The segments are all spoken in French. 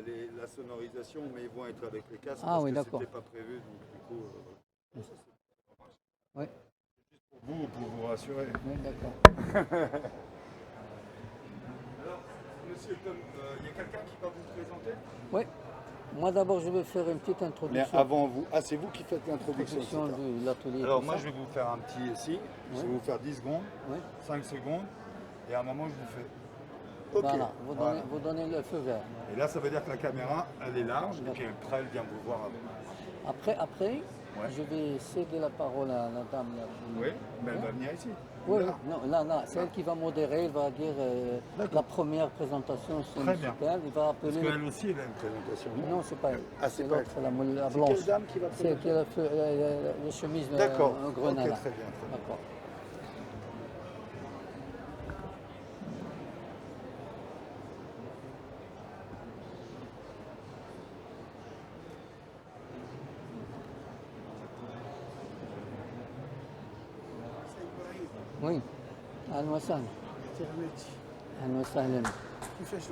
la sonorisation, mais ils vont être avec les casques Ah parce oui, que d'accord. c'était pas prévu. Donc du coup, Oui, pour vous rassurer. oui, d'accord. Alors, Monsieur Tom, il y a quelqu'un qui va vous présenter? Oui. Moi d'abord je vais faire une petite Mais introduction. avant vous, c'est vous qui faites l'introduction. Introduction de l'atelier. Alors tout moi ça. je vais vous faire un petit signe, je vais Oui. vous faire 10 secondes, Oui. 5 secondes, et à un moment je vous fais OK. Voilà, Voilà. vous donnez le feu vert. Et là ça veut dire que la caméra elle est large et qu'elle est prête, elle vient vous voir avant. Après, Ouais. je vais céder la parole à la dame. Là, Oui, mais elle va venir ici. Oui, Là. non, là, c'est elle qui va modérer, elle va dire la première présentation sur Très bien. musicale. Il va Parce appeler. qu'elle aussi elle a une présentation. Non, c'est pas elle. Ah, c'est c'est pas l'autre, elle. la C'est blanche. quelle dame qui va C'est elle qui a les chemises D'accord. en grenat. Ok, là. très bien. D'accord. Oui. أهلا وسهلا. أهلا وسهلا. كيفاش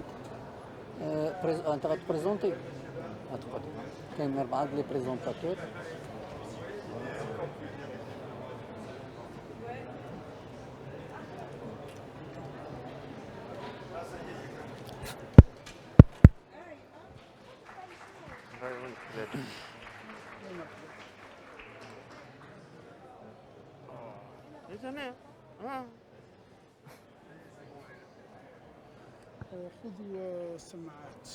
أنت غتبريزونتي؟ غتقعد. كاين 4 لي بريزونتاتور. خذوا السماعات.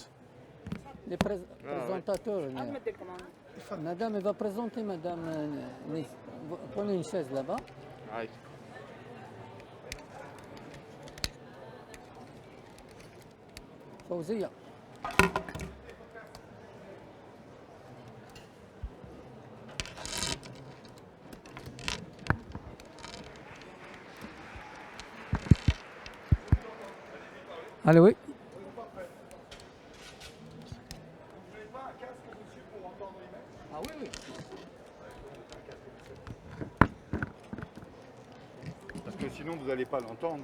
Les présentateurs. Madame, elle va présenter Madame Nice. Prenez une chaise là-bas. فوزية. Allez, oui. Ah oui, oui. Parce que sinon vous n'allez pas l'entendre.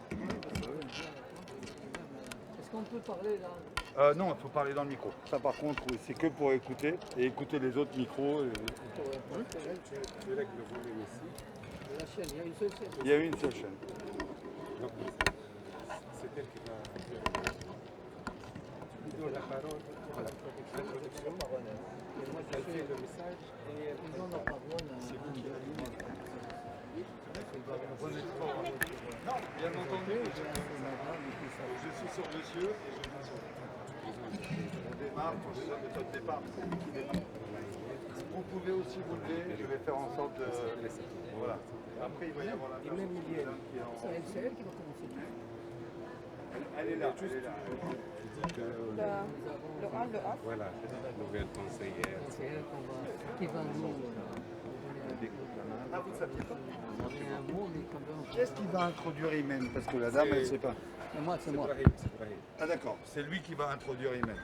Est-ce qu'on peut parler là? Non, il faut parler dans le micro. Ça par contre, oui, c'est que pour écouter et écouter les autres micros. Tu règles le volume ici. La chaîne, il y a une seule chaîne. Il y a une seule chaîne. Donc, c'est elle qui va lui donne la parole pour l'introduction. Et moi, je fais le message et Ils donnent la parole à c'est vous qui Non, bien entendu. Je suis sur monsieur et je viens sur on démarre, quand je donne le code départ, c'est lui qui démarre. Vous pouvez aussi vous lever, je vais faire en sorte de... Voilà. Après, il va y avoir la personne qui est en... C'est elle qui va commencer. Elle est là, elle est là. Le 1, le 1. voilà, nouvelle conseillère. C'est elle qui va nous Ah, vous ne saviez pas? donner un mot, mais quand même. Qu'est-ce qui va introduire Imen? Parce que la dame, elle ne sait pas. C'est moi, c'est moi. Brahim, c'est Brahim. Ah d'accord, c'est lui qui va introduire Imen.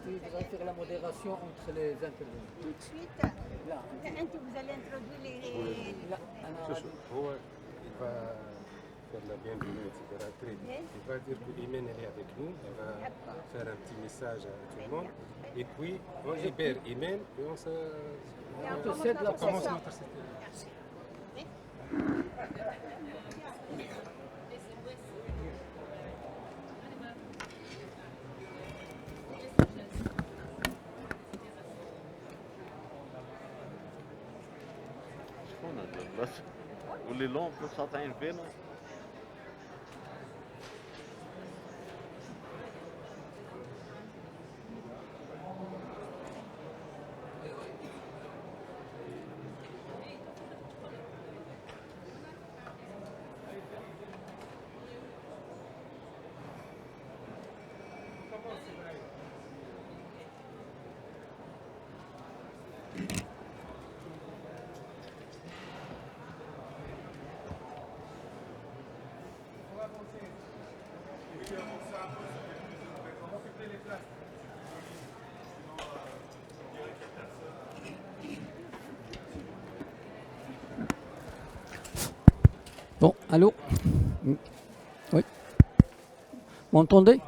Il va faire la modération entre les intervenants. Tout de suite, Là, vous allez introduire les... là, هو il va faire la bienvenue, etc. Très bien. Il va dire que Imen elle est avec nous, elle va faire un petit message à tout le monde. Et puis, on libère Imen et on te cède la commence parole. notre système. بس واللي لهم بس قاطعين فينا Bon, allô? Oui. Vous m'entendez?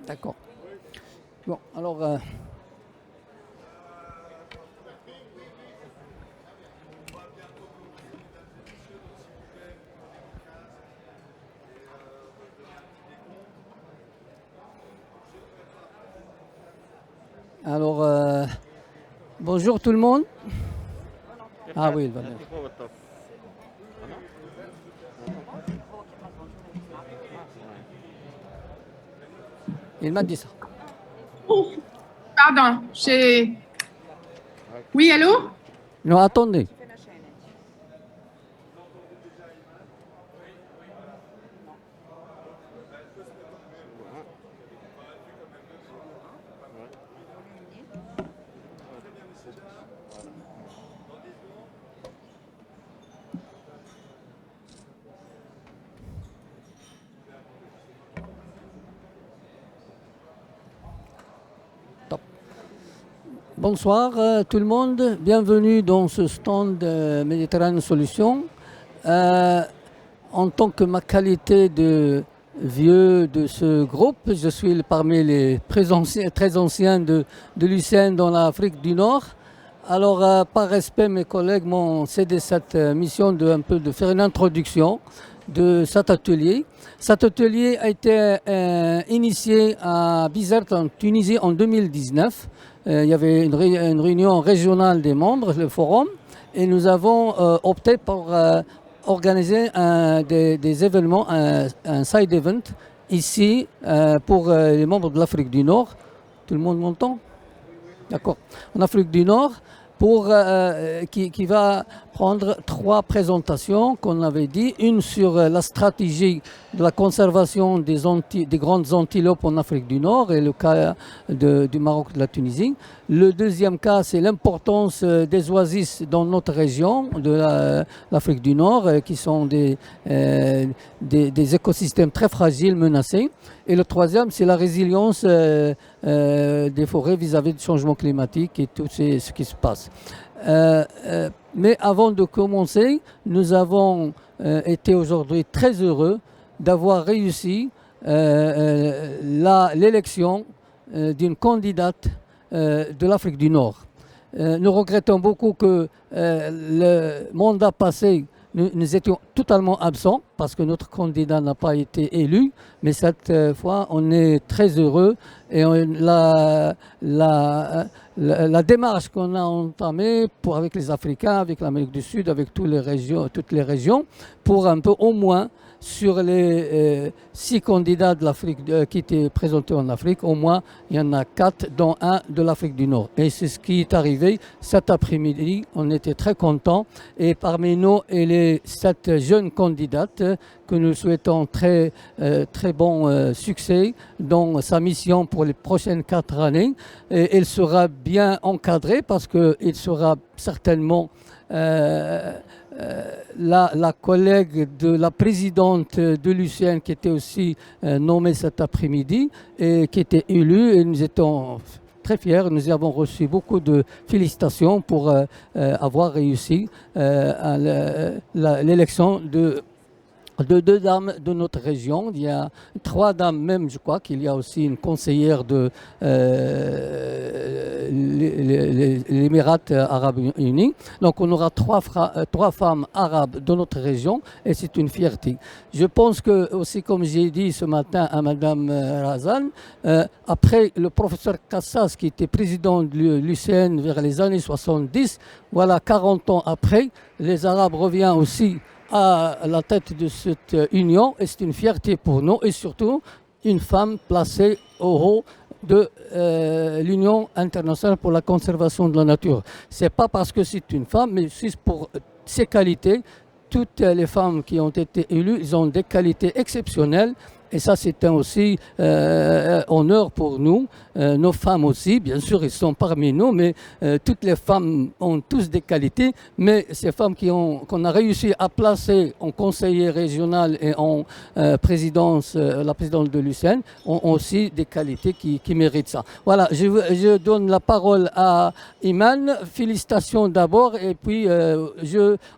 D'accord. Bon, alors. Alors, bonjour tout le monde. Ah oui, il va bien. Il m'a dit ça. Pardon, j'ai... Oui, allô? Non, attendez. Bonsoir tout le monde, bienvenue dans ce stand Méditerranée Solutions. En tant que ma qualité de vieux de ce groupe, je suis parmi les très anciens de l'UCN dans l'Afrique du Nord. Alors par respect, mes collègues m'ont cédé cette mission de faire une introduction de cet atelier. Cet atelier a été initié à Bizerte en Tunisie en 2019. Il y avait une réunion régionale des membres, le forum, et nous avons opté pour organiser des événements, un side event ici pour les membres de l'Afrique du Nord. Tout le monde m'entend? D'accord. En Afrique du Nord, qui va prendre 3 présentations qu'on avait dit. Une sur la stratégie de la conservation des grandes antilopes en Afrique du Nord et le cas du Maroc et de la Tunisie. Le deuxième cas, c'est l'importance des oasis dans notre région de l'Afrique du Nord, qui sont des écosystèmes très fragiles, menacés. Et le troisième, c'est la résilience des forêts vis-à-vis du changement climatique et tout ce qui se passe. Mais avant de commencer, nous avons été aujourd'hui très heureux d'avoir réussi l'élection d'une candidate de l'Afrique du Nord. Nous regrettons beaucoup que le mandat passé, nous étions totalement absents parce que notre candidat n'a pas été élu, mais cette fois, on est très heureux et la démarche qu'on a entamée avec les Africains, avec l'Amérique du Sud, avec toutes les régions, pour un peu au moins sur les 6 candidats de l'Afrique qui étaient présentés en Afrique, au moins il y en a 4, dont un de l'Afrique du Nord. Et c'est ce qui est arrivé cet après-midi. On était très contents. Et parmi nous, il y a 7 jeunes candidates que nous souhaitons très bon succès dans sa mission pour les prochaines 4 années. Et elle sera bien encadrée parce qu'il sera certainement la collègue de la présidente de l'UCN qui était aussi nommée cet après-midi et qui était élue, et nous étions très fiers. Nous avons reçu beaucoup de félicitations pour avoir réussi l'élection de 2 dames de notre région. Il y a 3 dames même, je crois qu'il y a aussi une conseillère de l'Émirat arabe unis. Donc on aura 3 femmes arabes de notre région et c'est une fierté. Je pense que aussi, comme j'ai dit ce matin à Madame Razan, après le professeur Kassas qui était président de l'UCN vers les années 70, voilà 40 ans après, les Arabes reviennent aussi à la tête de cette union et c'est une fierté pour nous et surtout une femme placée au haut de l'Union internationale pour la conservation de la nature. Ce n'est pas parce que c'est une femme, mais c'est pour ses qualités. Toutes les femmes qui ont été élues, elles ont des qualités exceptionnelles. Et ça, c'est aussi honneur pour nous. Nos femmes aussi, bien sûr, elles sont parmi nous, mais toutes les femmes ont tous des qualités. Mais ces femmes qu'on a réussi à placer en conseiller régional et en la présidente de l'UCN ont aussi des qualités qui méritent ça. Voilà, je donne la parole à Iman. Félicitations d'abord, et puis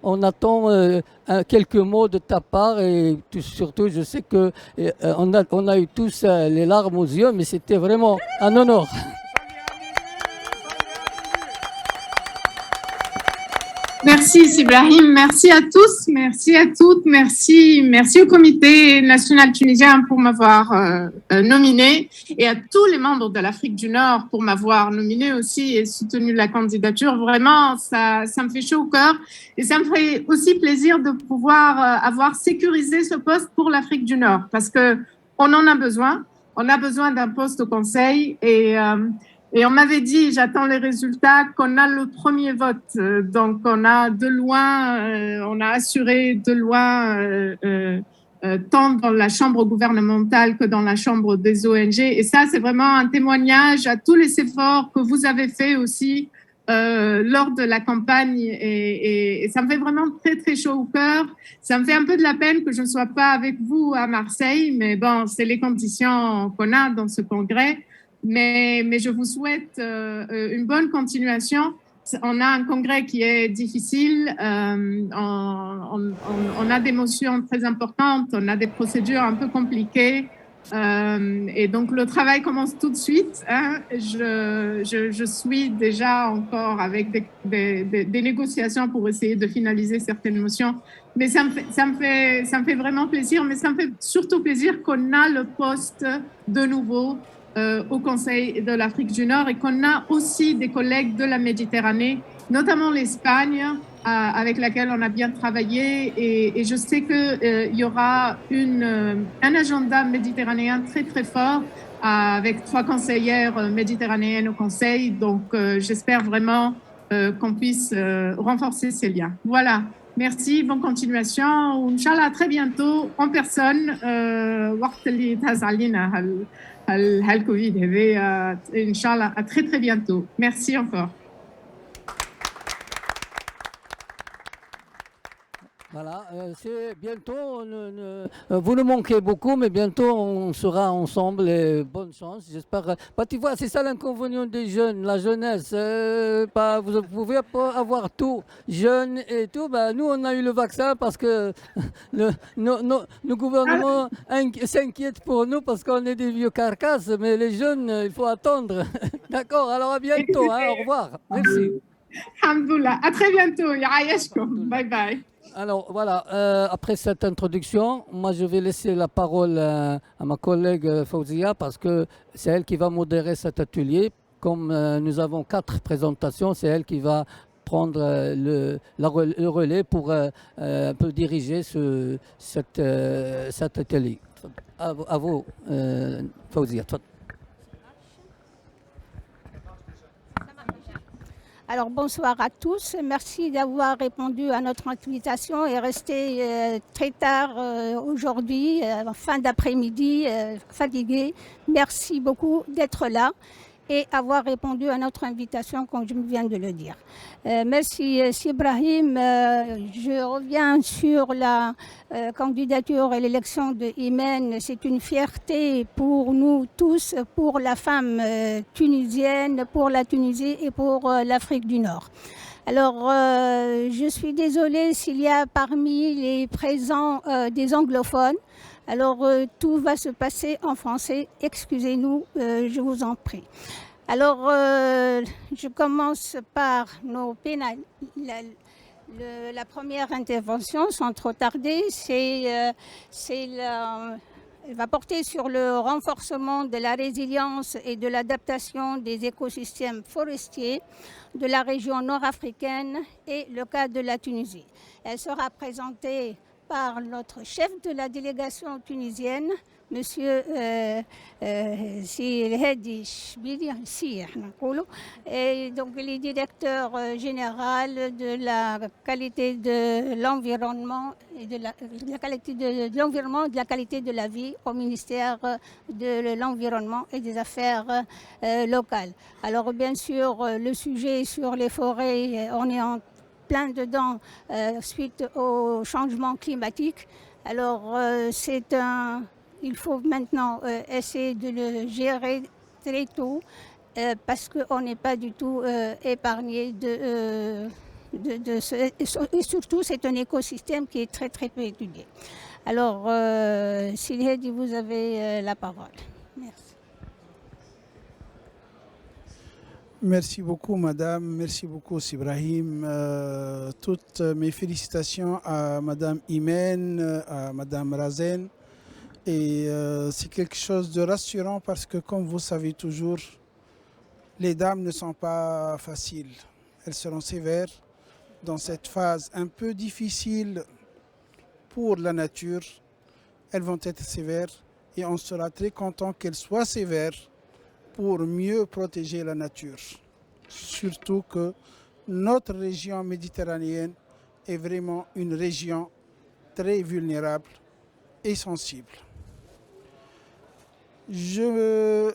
on attend quelques mots de ta part, et surtout, je sais que on a eu tous les larmes aux yeux, mais c'était vraiment un honneur. Merci Sibrahim, merci à tous, merci à toutes, merci au comité national tunisien pour m'avoir nominé et à tous les membres de l'Afrique du Nord pour m'avoir nominé aussi et soutenu la candidature. Vraiment, ça me fait chaud au cœur et ça me fait aussi plaisir de pouvoir avoir sécurisé ce poste pour l'Afrique du Nord parce que on en a besoin. On a besoin d'un poste au Conseil et on m'avait dit, j'attends les résultats, qu'on a le premier vote. Donc, on a de loin, on a assuré de loin, tant dans la chambre gouvernementale que dans la chambre des ONG. Et ça, c'est vraiment un témoignage à tous les efforts que vous avez faits aussi lors de la campagne. Et ça me fait vraiment très, très chaud au cœur. Ça me fait un peu de la peine que je ne sois pas avec vous à Marseille, mais bon, c'est les conditions qu'on a dans ce congrès. Mais je vous souhaite une bonne continuation. On a un congrès qui est difficile, on a des motions très importantes, on a des procédures un peu compliquées. Et donc, le travail commence tout de suite. Hein. Je suis déjà encore avec des négociations pour essayer de finaliser certaines motions. Mais ça me fait vraiment plaisir, mais ça me fait surtout plaisir qu'on a le poste de nouveau au Conseil de l'Afrique du Nord et qu'on a aussi des collègues de la Méditerranée, notamment l'Espagne, avec laquelle on a bien travaillé. Et je sais qu'il y aura un agenda méditerranéen très, très fort avec 3 conseillères méditerranéennes au Conseil. Donc, j'espère vraiment qu'on puisse renforcer ces liens. Voilà. Merci, bonne continuation. Inch'Allah, à très bientôt en personne. Covid, Inch'Allah, à très très bientôt. Merci encore. Voilà, c'est bientôt, vous nous manquez beaucoup, mais bientôt on sera ensemble et bonne chance, j'espère. Bah, tu vois, c'est ça l'inconvénient des jeunes, la jeunesse. Vous pouvez pas avoir tout, jeunes et tout. Bah, nous, on a eu le vaccin parce que le gouvernement s'inquiète pour nous parce qu'on est des vieux carcasses, mais les jeunes, il faut attendre. D'accord, alors à bientôt, hein, au revoir. Merci. Alhamdoulilah, à très bientôt. Bye bye. Alors voilà, après cette introduction, moi je vais laisser la parole à ma collègue Fauzia parce que c'est elle qui va modérer cet atelier. Comme nous avons 4 présentations, c'est elle qui va prendre le relais pour un peu diriger cet atelier. À vous, Fauzia. Alors bonsoir à tous, merci d'avoir répondu à notre invitation et resté très tard aujourd'hui, fin d'après-midi, fatigué. Merci beaucoup d'être là et avoir répondu à notre invitation comme je viens de le dire. Merci Sibrahim. Je reviens sur la candidature et l'élection de Imen. C'est une fierté pour nous tous, pour la femme tunisienne, pour la Tunisie et pour l'Afrique du Nord. Alors, je suis désolée s'il y a parmi les présents des anglophones. Alors, tout va se passer en français. Excusez-nous, je vous en prie. Alors, je commence par la première intervention, sans trop tarder. Elle va porter sur le renforcement de la résilience et de l'adaptation des écosystèmes forestiers de la région nord-africaine et le cas de la Tunisie. Elle sera présentée par notre chef de la délégation tunisienne, M. Sirhedi Chbili, et donc il est directeur général de la qualité de l'environnement et de la qualité de l'environnement et de la qualité de la vie au ministère de l'Environnement et des Affaires locales. Alors bien sûr, le sujet sur les forêts, on est en plein dedans suite au changement climatique. Alors il faut maintenant essayer de le gérer très tôt parce qu'on n'est pas du tout épargné et surtout c'est un écosystème qui est très très peu étudié. Alors, Sylhedi, vous avez la parole. Merci. Merci beaucoup, madame. Merci beaucoup, Sibrahim. Toutes mes félicitations à madame Imen, à madame Razen. Et c'est quelque chose de rassurant parce que, comme vous savez toujours, les dames ne sont pas faciles. Elles seront sévères dans cette phase un peu difficile pour la nature. Elles vont être sévères et on sera très content qu'elles soient sévères pour mieux protéger la nature. Surtout que notre région méditerranéenne est vraiment une région très vulnérable et sensible. Je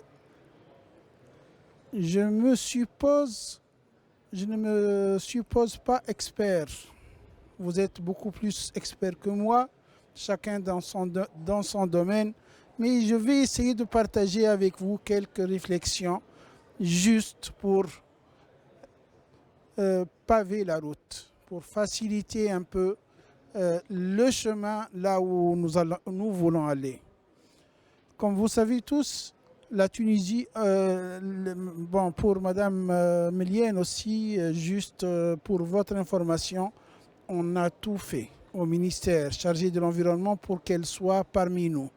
ne me suppose pas expert. Vous êtes beaucoup plus expert que moi, chacun dans son domaine. Mais je vais essayer de partager avec vous quelques réflexions juste pour paver la route, pour faciliter un peu le chemin là où nous voulons aller. Comme vous savez tous, la Tunisie, pour Madame Melienne aussi, juste pour votre information, on a tout fait au ministère chargé de l'environnement pour qu'elle soit parmi nous.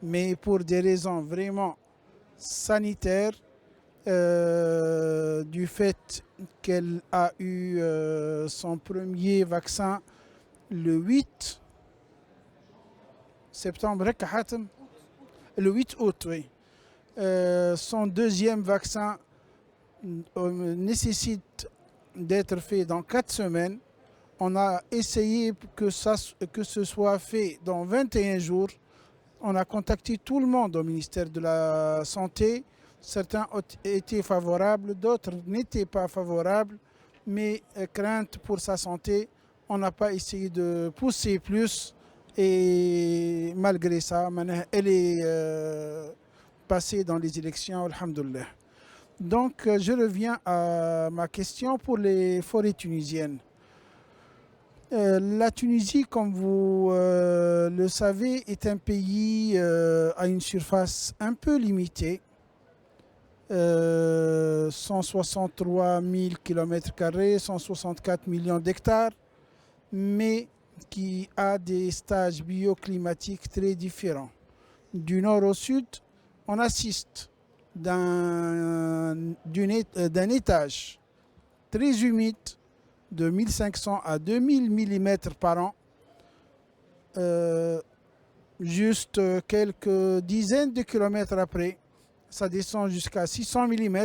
Mais pour des raisons vraiment sanitaires, du fait qu'elle a eu son premier vaccin le 8 septembre, le 8 août, oui. Son deuxième vaccin nécessite d'être fait dans 4 semaines. On a essayé que ce soit fait dans 21 jours. On a contacté tout le monde au ministère de la Santé. Certains étaient favorables, d'autres n'étaient pas favorables, mais crainte pour sa santé, on n'a pas essayé de pousser plus. Et malgré ça, elle est passée dans les élections, alhamdoulilah. Donc, je reviens à ma question pour les forêts tunisiennes. La Tunisie, comme vous le savez, est un pays à une surface un peu limitée. 163 000 km², 164 millions d'hectares, mais qui a des stages bioclimatiques très différents. Du nord au sud, on assiste d'un étage très humide de 1500 à 2000 mm par an, juste quelques dizaines de kilomètres après, ça descend jusqu'à 600 mm,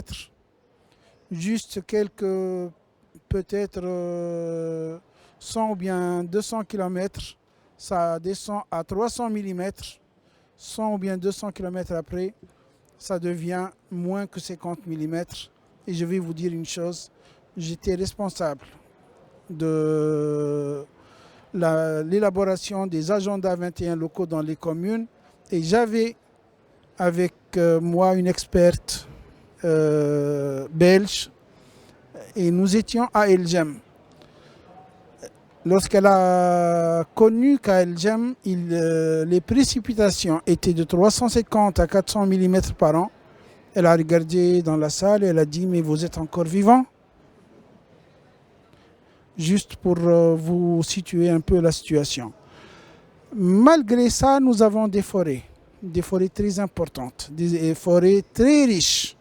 juste quelques, peut-être 100 ou bien 200 km, ça descend à 300 mm, 100 ou bien 200 km après, ça devient moins que 50 mm. Et je vais vous dire une chose, j'étais responsable de l'élaboration des agendas 21 locaux dans les communes et j'avais avec moi une experte belge et nous étions à El Jem. Lorsqu'elle a connu qu'à El Jem, les précipitations étaient de 350 à 400 mm par an, elle a regardé dans la salle et elle a dit « Mais vous êtes encore vivant ?» Juste pour vous situer un peu la situation. Malgré ça, nous avons des forêts très importantes, des forêts très riches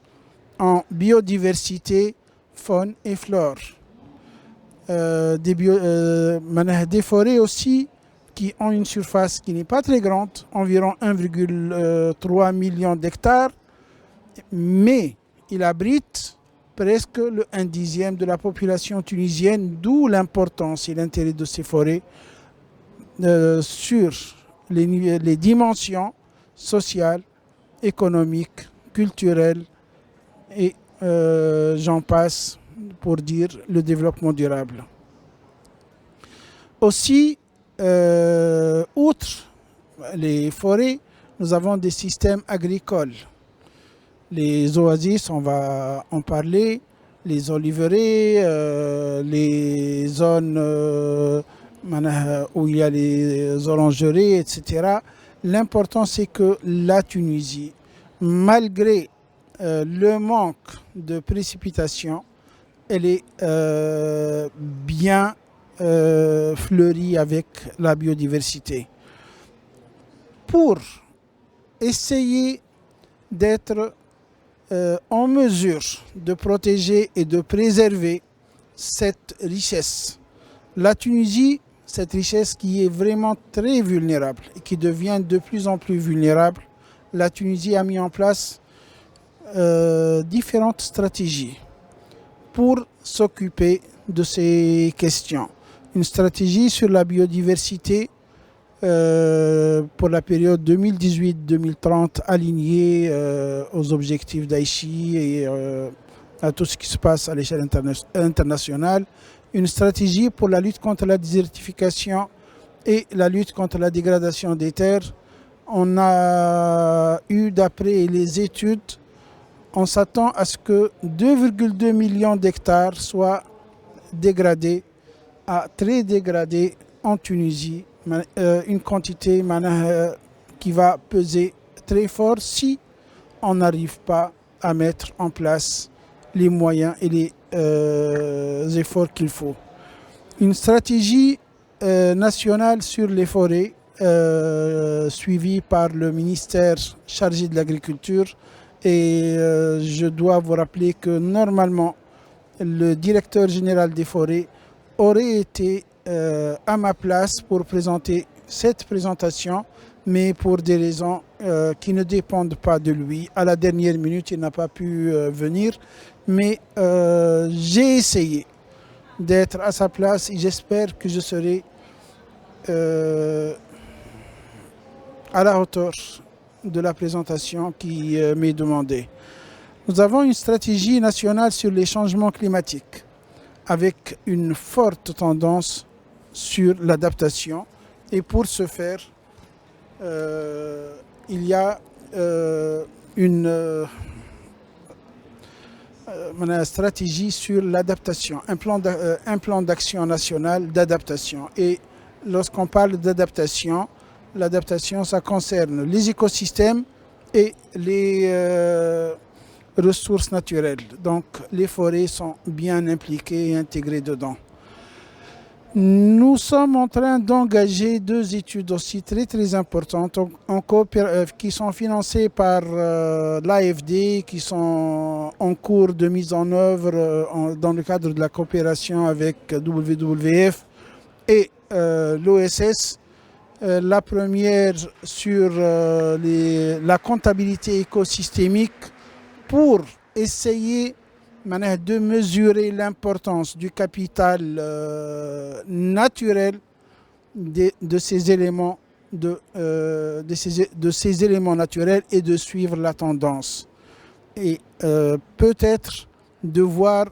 en biodiversité, faune et flore. Des forêts aussi qui ont une surface qui n'est pas très grande, environ 1,3 million d'hectares, mais il abrite presque le 1/10 de la population tunisienne, d'où l'importance et l'intérêt de ces forêts sur les dimensions sociales, économiques, culturelles et j'en passe pour dire le développement durable. Aussi, outre les forêts, nous avons des systèmes agricoles. Les oasis, on va en parler, les oliveraies, les zones où il y a les orangeries, etc. L'important, c'est que la Tunisie, malgré le manque de précipitations, elle est bien fleurie avec la biodiversité. Pour essayer d'être en mesure de protéger et de préserver cette richesse, la Tunisie, cette richesse qui est vraiment très vulnérable et qui devient de plus en plus vulnérable, la Tunisie a mis en place différentes stratégies pour s'occuper de ces questions. Une stratégie sur la biodiversité pour la période 2018-2030 alignée aux objectifs d'Aichi et à tout ce qui se passe à l'échelle internationale. Une stratégie pour la lutte contre la désertification et la lutte contre la dégradation des terres. On a eu, d'après les études, on s'attend à ce que 2,2 millions d'hectares soient dégradés, très dégradés en Tunisie. Une quantité qui va peser très fort si on n'arrive pas à mettre en place les moyens et les efforts qu'il faut. Une stratégie nationale sur les forêts suivie par le ministère chargé de l'agriculture et je dois vous rappeler que normalement le directeur général des forêts aurait été à ma place pour présenter cette présentation, mais pour des raisons qui ne dépendent pas de lui. À la dernière minute, il n'a pas pu venir, mais j'ai essayé d'être à sa place et j'espère que je serai à la hauteur de la présentation qui m'est demandée. Nous avons une stratégie nationale sur les changements climatiques avec une forte tendance sur l'adaptation. Et pour ce faire, il y a une stratégie sur l'adaptation, un plan d'action national d'adaptation. Et lorsqu'on parle d'adaptation, l'adaptation, ça concerne les écosystèmes et les ressources naturelles. Donc les forêts sont bien impliquées et intégrées dedans. Nous sommes en train d'engager 2 études aussi très importantes qui sont financées par l'AFD, qui sont en cours de mise en œuvre dans le cadre de la coopération avec WWF et l'OSS. La première sur la comptabilité écosystémique pour essayer de mesurer l'importance du capital naturel de ces éléments de ces éléments naturels et de suivre la tendance et peut-être de voir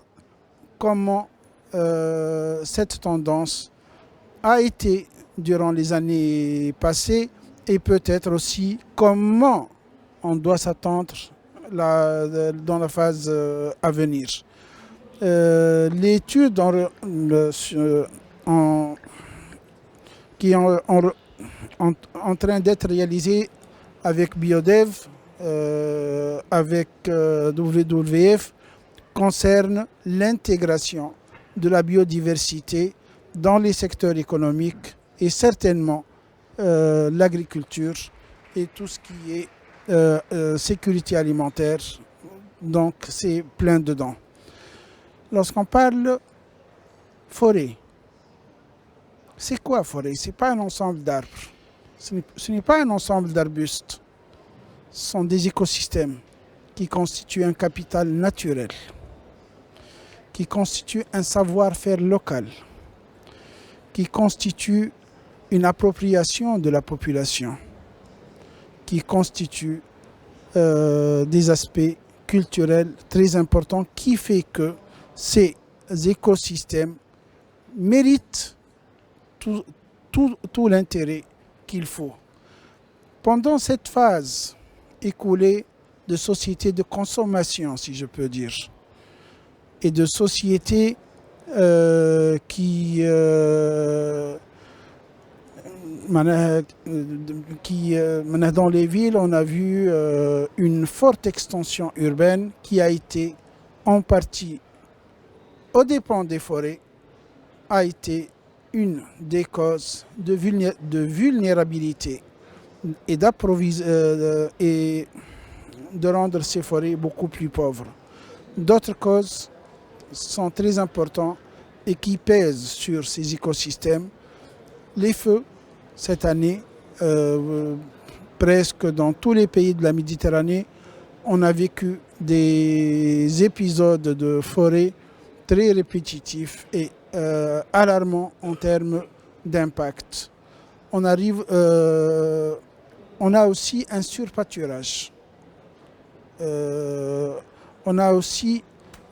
comment cette tendance a été durant les années passées et peut-être aussi comment on doit s'attendre dans la phase à venir. L'étude qui est en train d'être réalisée avec Biodev, avec WWF, concerne l'intégration de la biodiversité dans les secteurs économiques et certainement l'agriculture et tout ce qui est sécurité alimentaire, donc c'est plein dedans. Lorsqu'on parle forêt, c'est quoi forêt? Ce n'est pas un ensemble d'arbres, ce n'est pas un ensemble d'arbustes, ce sont des écosystèmes qui constituent un capital naturel, qui constituent un savoir-faire local, qui constituent une appropriation de la population, qui constituent des aspects culturels très importants qui fait que ces écosystèmes méritent tout l'intérêt qu'il faut. Pendant cette phase écoulée de société de consommation, si je peux dire, et de société qui dans les villes, on a vu une forte extension urbaine qui a été en partie aux dépens des forêts, a été une des causes de vulnérabilité et de rendre ces forêts beaucoup plus pauvres. D'autres causes sont très importantes et qui pèsent sur ces écosystèmes. Les feux, cette année, presque dans tous les pays de la Méditerranée, on a vécu des épisodes de forêt très répétitifs et alarmants en termes d'impact. On a aussi un surpâturage. On a aussi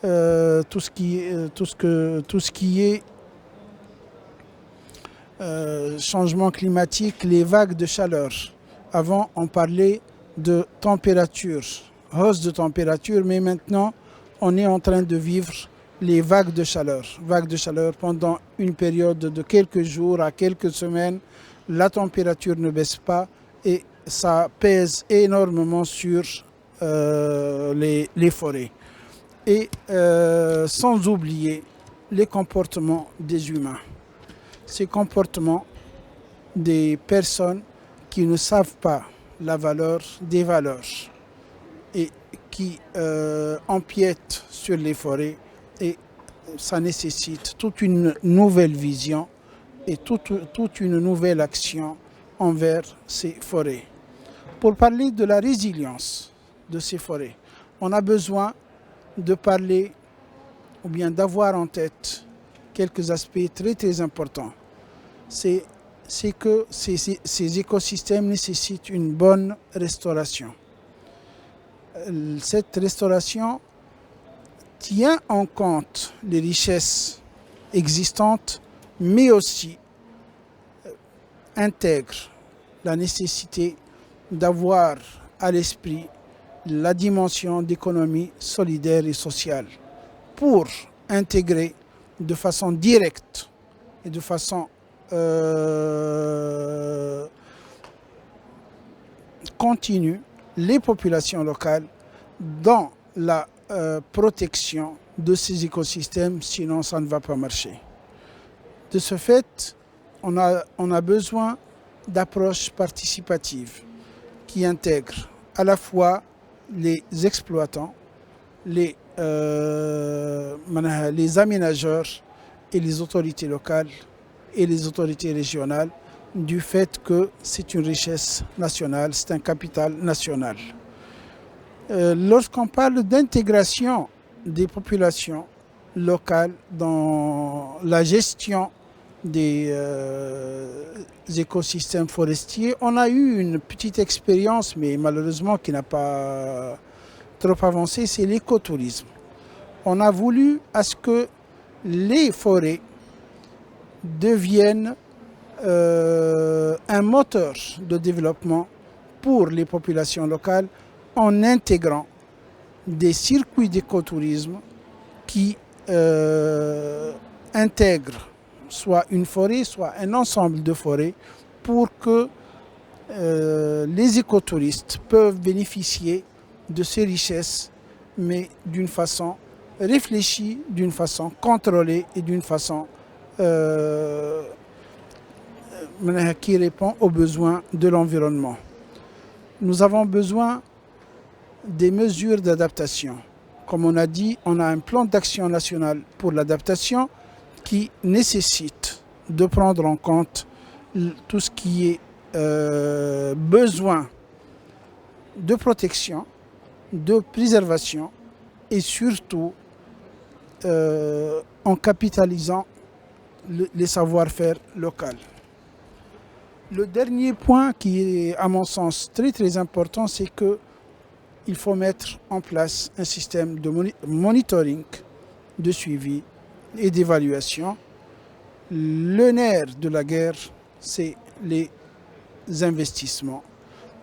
tout ce qui est changement climatique, les vagues de chaleur. Avant, on parlait de température, hausse de température, mais maintenant, on est en train de vivre les vagues de chaleur. Vagues de chaleur pendant une période de quelques jours à quelques semaines, la température ne baisse pas et ça pèse énormément sur les forêts. Et sans oublier les comportements des humains. Ces comportements des personnes qui ne savent pas la valeur des valeurs et qui empiètent sur les forêts, et ça nécessite toute une nouvelle vision et toute une nouvelle action envers ces forêts. Pour parler de la résilience de ces forêts, on a besoin de parler ou bien d'avoir en tête quelques aspects très très importants. C'est que ces écosystèmes nécessitent une bonne restauration. Cette restauration tient en compte les richesses existantes, mais aussi intègre la nécessité d'avoir à l'esprit la dimension d'économie solidaire et sociale pour intégrer de façon directe et de façon continue les populations locales dans la protection de ces écosystèmes, sinon ça ne va pas marcher. De ce fait, on a besoin d'approches participatives qui intègrent à la fois les exploitants, les aménageurs et les autorités locales et les autorités régionales, du fait que c'est une richesse nationale, c'est un capital national. Lorsqu'on parle d'intégration des populations locales dans la gestion des écosystèmes forestiers, on a eu une petite expérience, mais malheureusement qui n'a pas trop avancé, c'est l'écotourisme. On a voulu à ce que les forêts deviennent un moteur de développement pour les populations locales en intégrant des circuits d'écotourisme qui intègrent soit une forêt, soit un ensemble de forêts pour que les écotouristes peuvent bénéficier de ces richesses, mais d'une façon réfléchie, d'une façon contrôlée et d'une façon qui répond aux besoins de l'environnement. Nous avons besoin des mesures d'adaptation. Comme on a dit, on a un plan d'action national pour l'adaptation qui nécessite de prendre en compte tout ce qui est besoin de protection, de préservation et surtout en capitalisant les savoir-faire locaux. Le dernier point qui est à mon sens très très important, c'est qu'il faut mettre en place un système de monitoring, de suivi et d'évaluation. Le nerf de la guerre, c'est les investissements.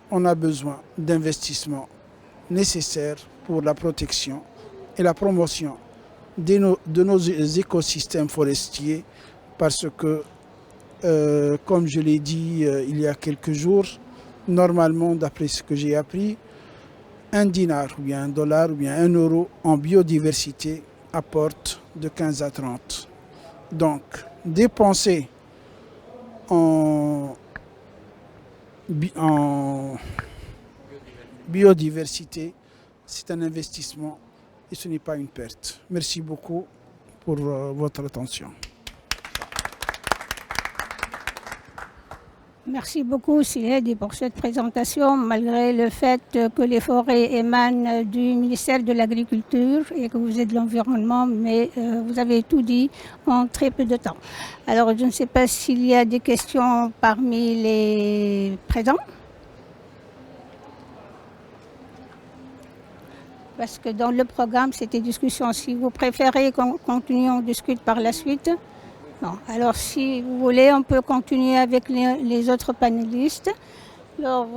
On a besoin d'investissements nécessaires pour la protection et la promotion de nos écosystèmes forestiers, parce que Comme je l'ai dit il y a quelques jours, normalement, d'après ce que j'ai appris, un dinar ou bien un dollar ou bien un euro en biodiversité apporte de 15 à 30. Donc, dépenser en biodiversité, c'est un investissement et ce n'est pas une perte. Merci beaucoup pour votre attention. Merci beaucoup, Siledi, pour cette présentation, malgré le fait que les forêts émanent du ministère de l'Agriculture et que vous êtes de l'Environnement, mais vous avez tout dit en très peu de temps. Alors, je ne sais pas s'il y a des questions parmi les présents. Parce que dans le programme, c'était discussion. Si vous préférez qu'on continue, on discute par la suite. Non. Alors, si vous voulez, on peut continuer avec les autres panélistes. Alors,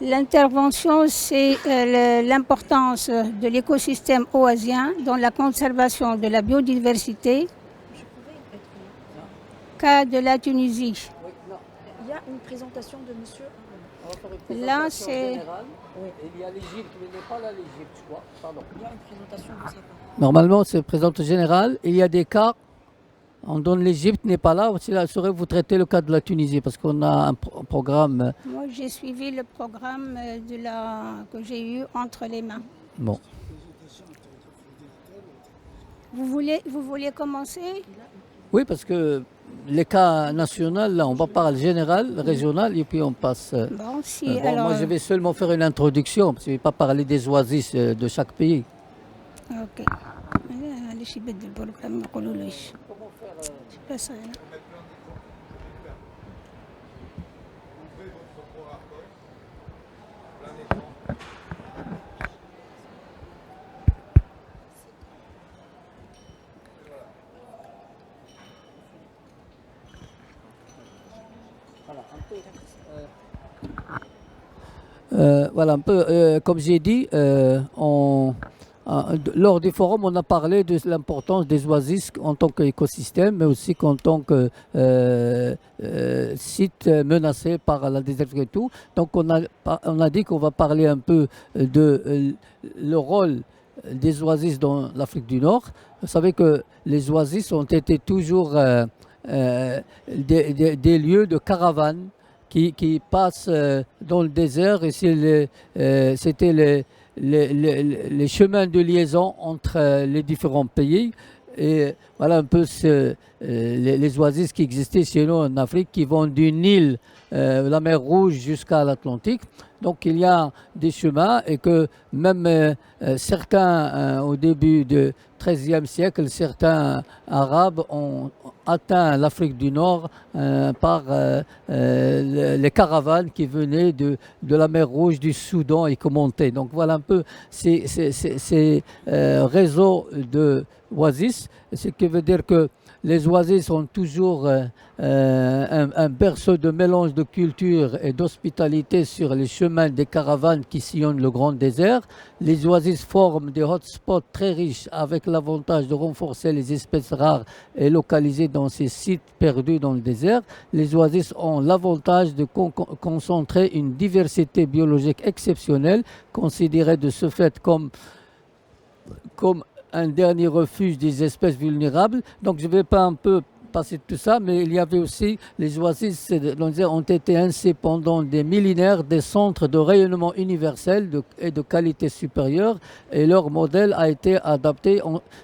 l'intervention, c'est l'importance de l'écosystème oasien dans la conservation de la biodiversité. Cas de la Tunisie. Il y a une présentation de monsieur. Là, c'est... Il y a l'Égypte, mais n'est pas là l'Égypte, je crois. Pardon. Il y a une présentation de sa part. Normalement, c'est présente générale. Il y a des cas, on donne l'Égypte, n'est pas là. Si là, vous traitez le cas de la Tunisie, parce qu'on a un programme. Moi, j'ai suivi le programme que j'ai eu entre les mains. Bon. Vous voulez commencer? Oui, parce que les cas nationaux, là, on va parler général, régional, et puis on passe. Bon, si, alors... Moi, je vais seulement faire une introduction, parce que je ne vais pas parler des oasis de chaque pays. Ok. Voilà, un peu, comme j'ai dit, lors du forum, on a parlé de l'importance des oasis en tant qu'écosystème, mais aussi en tant que site menacé par la désertification et tout. Donc, on a dit qu'on va parler un peu de le rôle des oasis dans l'Afrique du Nord. Vous savez que les oasis ont été toujours des lieux de caravane qui passent dans le désert, et c'était les chemins de liaison entre les différents pays. Et voilà un peu les oasis qui existaient chez nous en Afrique, qui vont du Nil, la mer Rouge, jusqu'à l'Atlantique. Donc il y a des chemins, et que même certains, au début du XIIIe siècle, certains Arabes ont atteint l'Afrique du Nord par les caravanes qui venaient de la mer Rouge, du Soudan, et qui montaient. Donc voilà un peu ces réseaux de oasis, ce qui veut dire que les oasis sont toujours un berceau de mélange de culture et d'hospitalité sur les chemins des caravanes qui sillonnent le grand désert. Les oasis forment des hotspots très riches, avec l'avantage de renforcer les espèces rares et localisées dans ces sites perdus dans le désert. Les oasis ont l'avantage de concentrer une diversité biologique exceptionnelle, considérée de ce fait comme un dernier refuge des espèces vulnérables. Donc je ne vais pas un peu passer tout ça, mais il y avait aussi les oasis ont été ainsi pendant des millénaires des centres de rayonnement universel et de qualité supérieure, et leur modèle a été adapté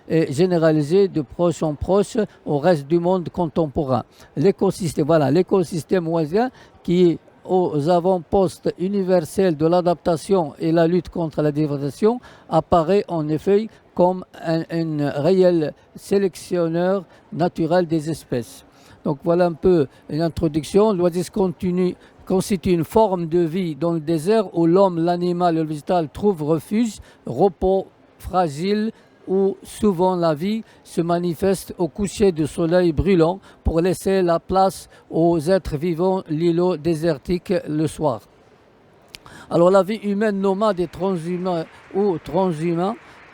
et généralisé de proche en proche au reste du monde contemporain. L'écosystème oasien qui aux avant-postes universels de l'adaptation et la lutte contre la dégradation apparaît en effet comme un réel sélectionneur naturel des espèces. Donc voilà un peu une introduction. L'oasis constitue une forme de vie dans le désert où l'homme, l'animal et le végétal trouvent refuge, repos, fragile, où souvent la vie se manifeste au coucher du soleil brûlant pour laisser la place aux êtres vivants, l'îlot désertique le soir. Alors la vie humaine nomade et transhumain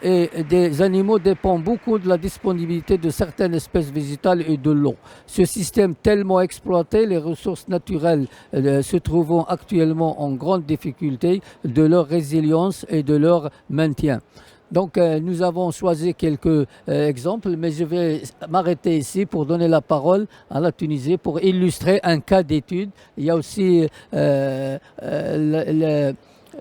et des animaux dépend beaucoup de la disponibilité de certaines espèces végétales et de l'eau. Ce système tellement exploité, les ressources naturelles se trouvant actuellement en grande difficulté de leur résilience et de leur maintien. Donc nous avons choisi quelques exemples, mais je vais m'arrêter ici pour donner la parole à la Tunisie pour illustrer un cas d'étude. Il y a aussi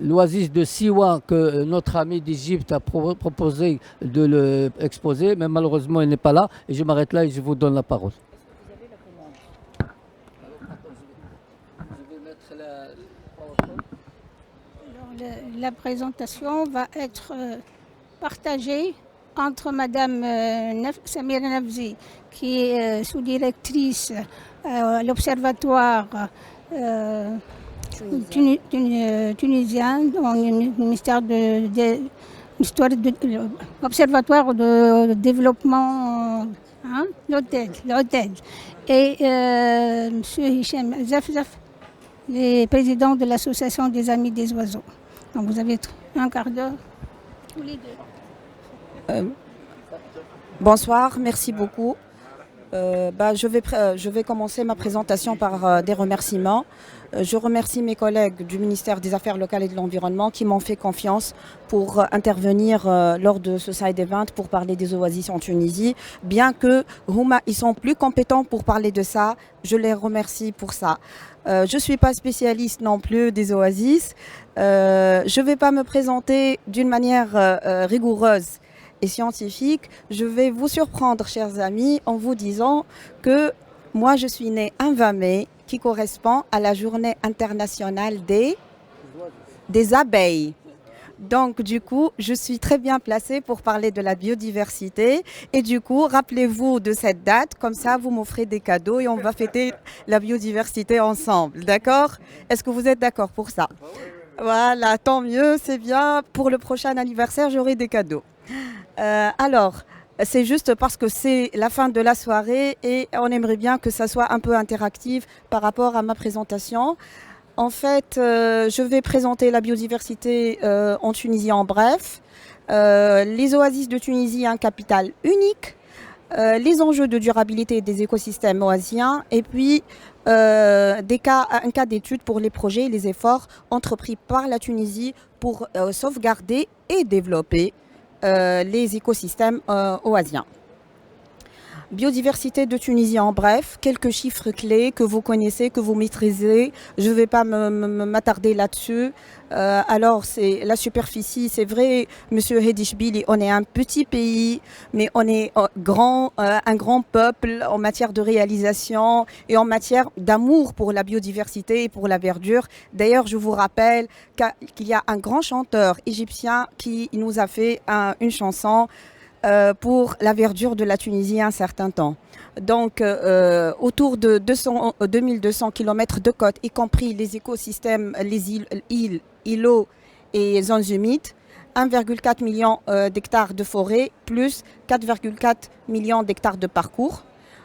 l'oasis de Siwa que notre ami d'Égypte a proposé de l'exposer, mais malheureusement il n'est pas là. Et je m'arrête là et je vous donne la parole. La présentation va être partagée entre Madame Samira Nafzi, qui est sous-directrice à l'Observatoire tunisien, dans le ministère de l'Observatoire de développement, l'OTED, et M. Hichem Zafzaf, le président de l'Association des Amis des Oiseaux. Donc vous avez un quart d'heure tous les deux. Bonsoir, merci beaucoup. Je vais commencer ma présentation par des remerciements. Je remercie mes collègues du ministère des Affaires locales et de l'Environnement qui m'ont fait confiance pour intervenir lors de ce side event pour parler des oasis en Tunisie. Bien que ils sont plus compétents pour parler de ça, je les remercie pour ça. Je ne suis pas spécialiste non plus des oasis. Je ne vais pas me présenter d'une manière rigoureuse et scientifique. Je vais vous surprendre, chers amis, en vous disant que moi, je suis née un 20 mai, qui correspond à la journée internationale des abeilles. Donc, du coup, je suis très bien placée pour parler de la biodiversité. Et du coup, rappelez-vous de cette date, comme ça, vous m'offrez des cadeaux et on va fêter la biodiversité ensemble. D'accord? Est-ce que vous êtes d'accord pour ça? Voilà, tant mieux, c'est bien. Pour le prochain anniversaire, j'aurai des cadeaux. Alors, c'est juste parce que c'est la fin de la soirée et on aimerait bien que ça soit un peu interactif par rapport à ma présentation. En fait, je vais présenter la biodiversité en Tunisie en bref. Les oasis de Tunisie, un capital unique. Les enjeux de durabilité des écosystèmes oasiens. Et puis, un cas d'étude pour les projets et les efforts entrepris par la Tunisie pour sauvegarder et développer les écosystèmes oasiens. Biodiversité de Tunisie en bref, quelques chiffres clés que vous connaissez, que vous maîtrisez. Je ne vais pas m'attarder là-dessus. Alors, c'est la superficie, c'est vrai, Monsieur Hedishbili, on est un petit pays, mais on est un grand peuple en matière de réalisation et en matière d'amour pour la biodiversité et pour la verdure. D'ailleurs, je vous rappelle qu'il y a un grand chanteur égyptien qui nous a fait une chanson pour la verdure de la Tunisie un certain temps. Donc, autour de 2200 km de côte, y compris les écosystèmes, les îlots et zones humides, 1,4 million d'hectares de forêt, plus 4,4 millions d'hectares de parcours.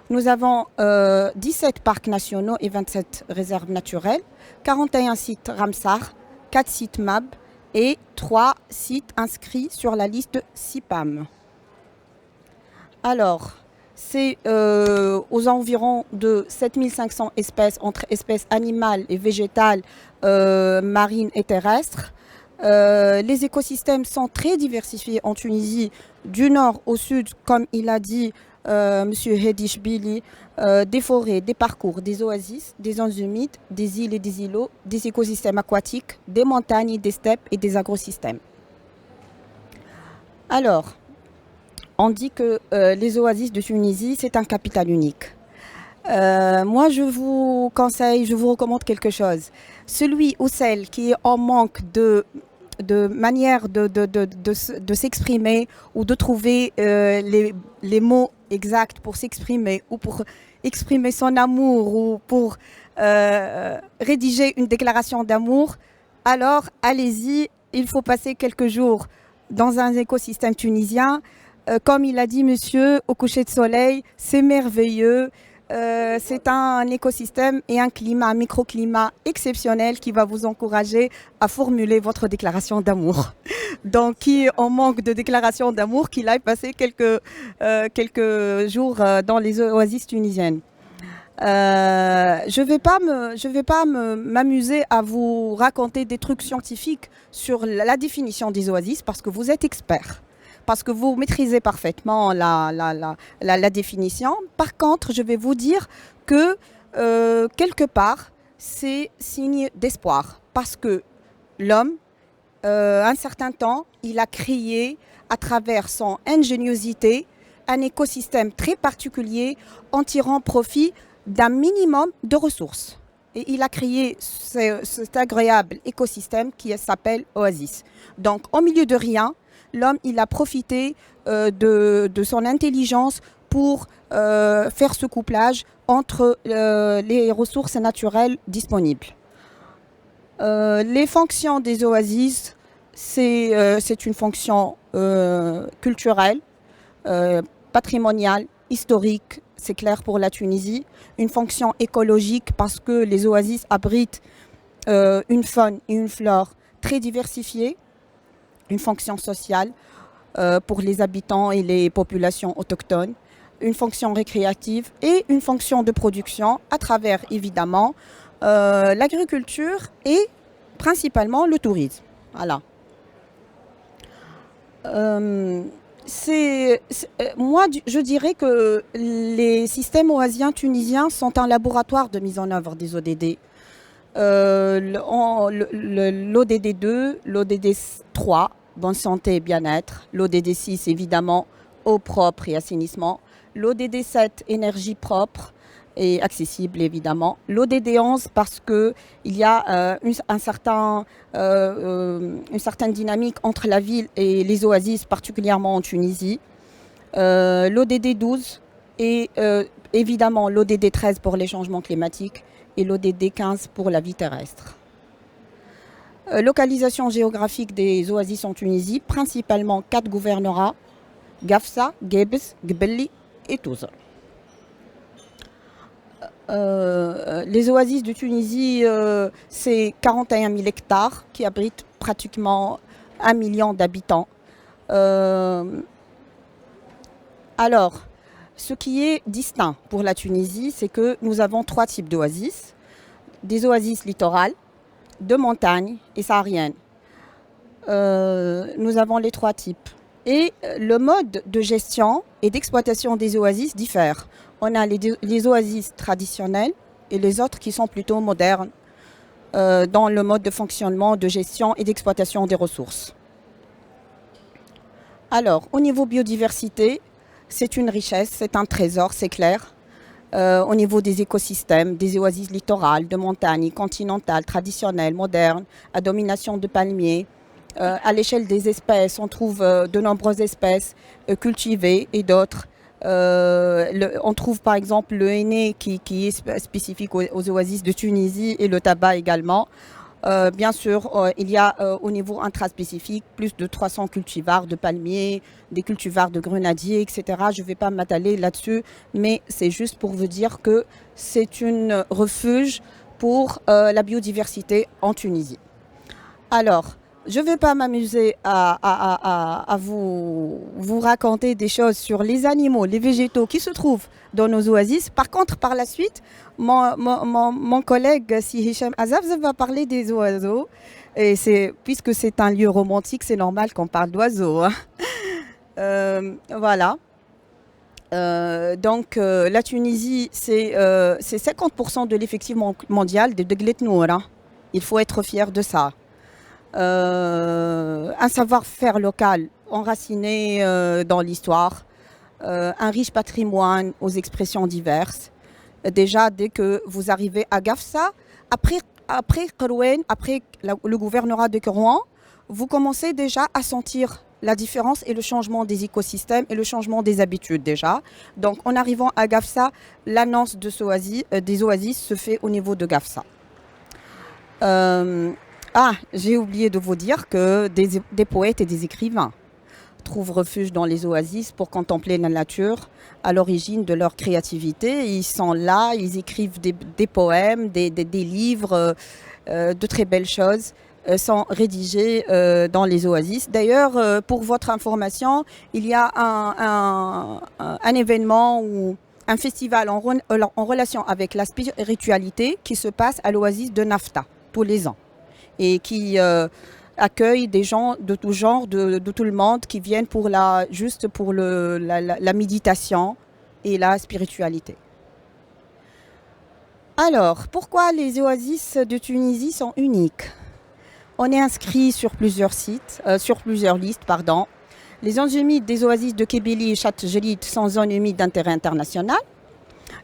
Nous avons 17 parcs nationaux et 27 réserves naturelles, 41 sites Ramsar, 4 sites MAB et 3 sites inscrits sur la liste CIPAM. Alors, c'est aux environs de 7500 espèces, entre espèces animales et végétales, marines et terrestres. Les écosystèmes sont très diversifiés en Tunisie, du nord au sud, comme il a dit M. Hedishbili, des forêts, des parcours, des oasis, des zones humides, des îles et des îlots, des écosystèmes aquatiques, des montagnes, des steppes et des agrosystèmes. Alors, on dit que les oasis de Tunisie, c'est un capital unique. Moi, je vous conseille, je vous recommande quelque chose. Celui ou celle qui est en manque de manière de s'exprimer ou de trouver les mots exacts pour s'exprimer ou pour exprimer son amour ou pour rédiger une déclaration d'amour, alors allez-y, il faut passer quelques jours dans un écosystème tunisien. Comme il a dit monsieur, au coucher de soleil, c'est merveilleux. c'est un écosystème et un climat, un microclimat exceptionnel qui va vous encourager à formuler votre déclaration d'amour. Donc, qui est en manque de déclaration d'amour, qu'il aille passer quelques jours dans les oasis tunisiennes. Je vais pas m'amuser à vous raconter des trucs scientifiques sur la définition des oasis parce que vous êtes expert, parce que vous maîtrisez parfaitement la définition. Par contre, je vais vous dire que quelque part, c'est signe d'espoir parce que l'homme, un certain temps, il a créé à travers son ingéniosité un écosystème très particulier en tirant profit d'un minimum de ressources. Et il a créé cet agréable écosystème qui s'appelle Oasis. Donc, au milieu de rien, l'homme, il a profité de son intelligence pour faire ce couplage entre les ressources naturelles disponibles. Les fonctions des oasis, c'est une fonction culturelle, patrimoniale, historique, c'est clair pour la Tunisie, une fonction écologique parce que les oasis abritent une faune et une flore très diversifiées, une fonction sociale pour les habitants et les populations autochtones, une fonction récréative et une fonction de production à travers évidemment l'agriculture et principalement le tourisme. Voilà. Moi, je dirais que les systèmes oasiens tunisiens sont un laboratoire de mise en œuvre des ODD. L'ODD 2, l'ODD 3, bonne santé et bien-être, l'ODD 6, évidemment, eau propre et assainissement, l'ODD 7, énergie propre et accessible, évidemment, l'ODD 11, parce qu'il y a une certaine dynamique entre la ville et les oasis, particulièrement en Tunisie, l'ODD 12 et évidemment l'ODD 13 pour les changements climatiques et l'ODD 15 pour la vie terrestre. Localisation géographique des oasis en Tunisie, principalement 4 gouvernorats, Gafsa, Gebes, Gbelli et Touza. Les oasis de Tunisie, c'est 41 000 hectares qui abritent pratiquement 1 million d'habitants. Alors, ce qui est distinct pour la Tunisie, c'est que nous avons 3 types d'oasis. Des oasis littorales, de montagne et sahariennes. Nous avons les 3 types. Et le mode de gestion et d'exploitation des oasis diffère. On a les oasis traditionnelles et les autres qui sont plutôt modernes dans le mode de fonctionnement, de gestion et d'exploitation des ressources. Alors, au niveau biodiversité, c'est une richesse, c'est un trésor, c'est clair. Au niveau des écosystèmes, des oasis littorales, de montagne, continentales, traditionnelles, modernes, à domination de palmiers. À l'échelle des espèces, on trouve de nombreuses espèces cultivées et d'autres. On trouve par exemple le henné qui est spécifique aux oasis de Tunisie et le tabac également. Bien sûr, il y a au niveau intraspécifique plus de 300 cultivars de palmiers, des cultivars de grenadiers, etc. Je ne vais pas m'atteler là-dessus, mais c'est juste pour vous dire que c'est un refuge pour la biodiversité en Tunisie. Alors, je ne vais pas m'amuser à vous raconter des choses sur les animaux, les végétaux qui se trouvent dans nos oasis. Par contre, par la suite, mon collègue Si Hicham Azaf va parler des oiseaux. Et puisque c'est un lieu romantique, c'est normal qu'on parle d'oiseaux. Hein. Voilà. Donc, la Tunisie, c'est 50% de l'effectif mondial de Deglet Noura. Il faut être fier de ça. Un savoir-faire local enraciné dans l'histoire, un riche patrimoine aux expressions diverses. Déjà, dès que vous arrivez à Gafsa, après Kerouan, après le gouvernorat de Kerouan, vous commencez déjà à sentir la différence et le changement des écosystèmes et le changement des habitudes déjà. Donc, en arrivant à Gafsa, l'annonce des oasis se fait au niveau de Gafsa. J'ai oublié de vous dire que des poètes et des écrivains trouvent refuge dans les oasis pour contempler la nature à l'origine de leur créativité. Ils sont là, ils écrivent des poèmes, des livres, de très belles choses sont rédigées dans les oasis. D'ailleurs, pour votre information, il y a un événement ou un festival en relation avec la spiritualité qui se passe à l'oasis de Nafta tous les ans et qui accueille des gens de tout genre, de tout le monde qui viennent juste pour la méditation et la spiritualité. Alors, pourquoi les oasis de Tunisie sont uniques? On est inscrit sur plusieurs listes. Les zones humides des oasis de Kébéli et Chat Jrid sont zones humides d'intérêt international.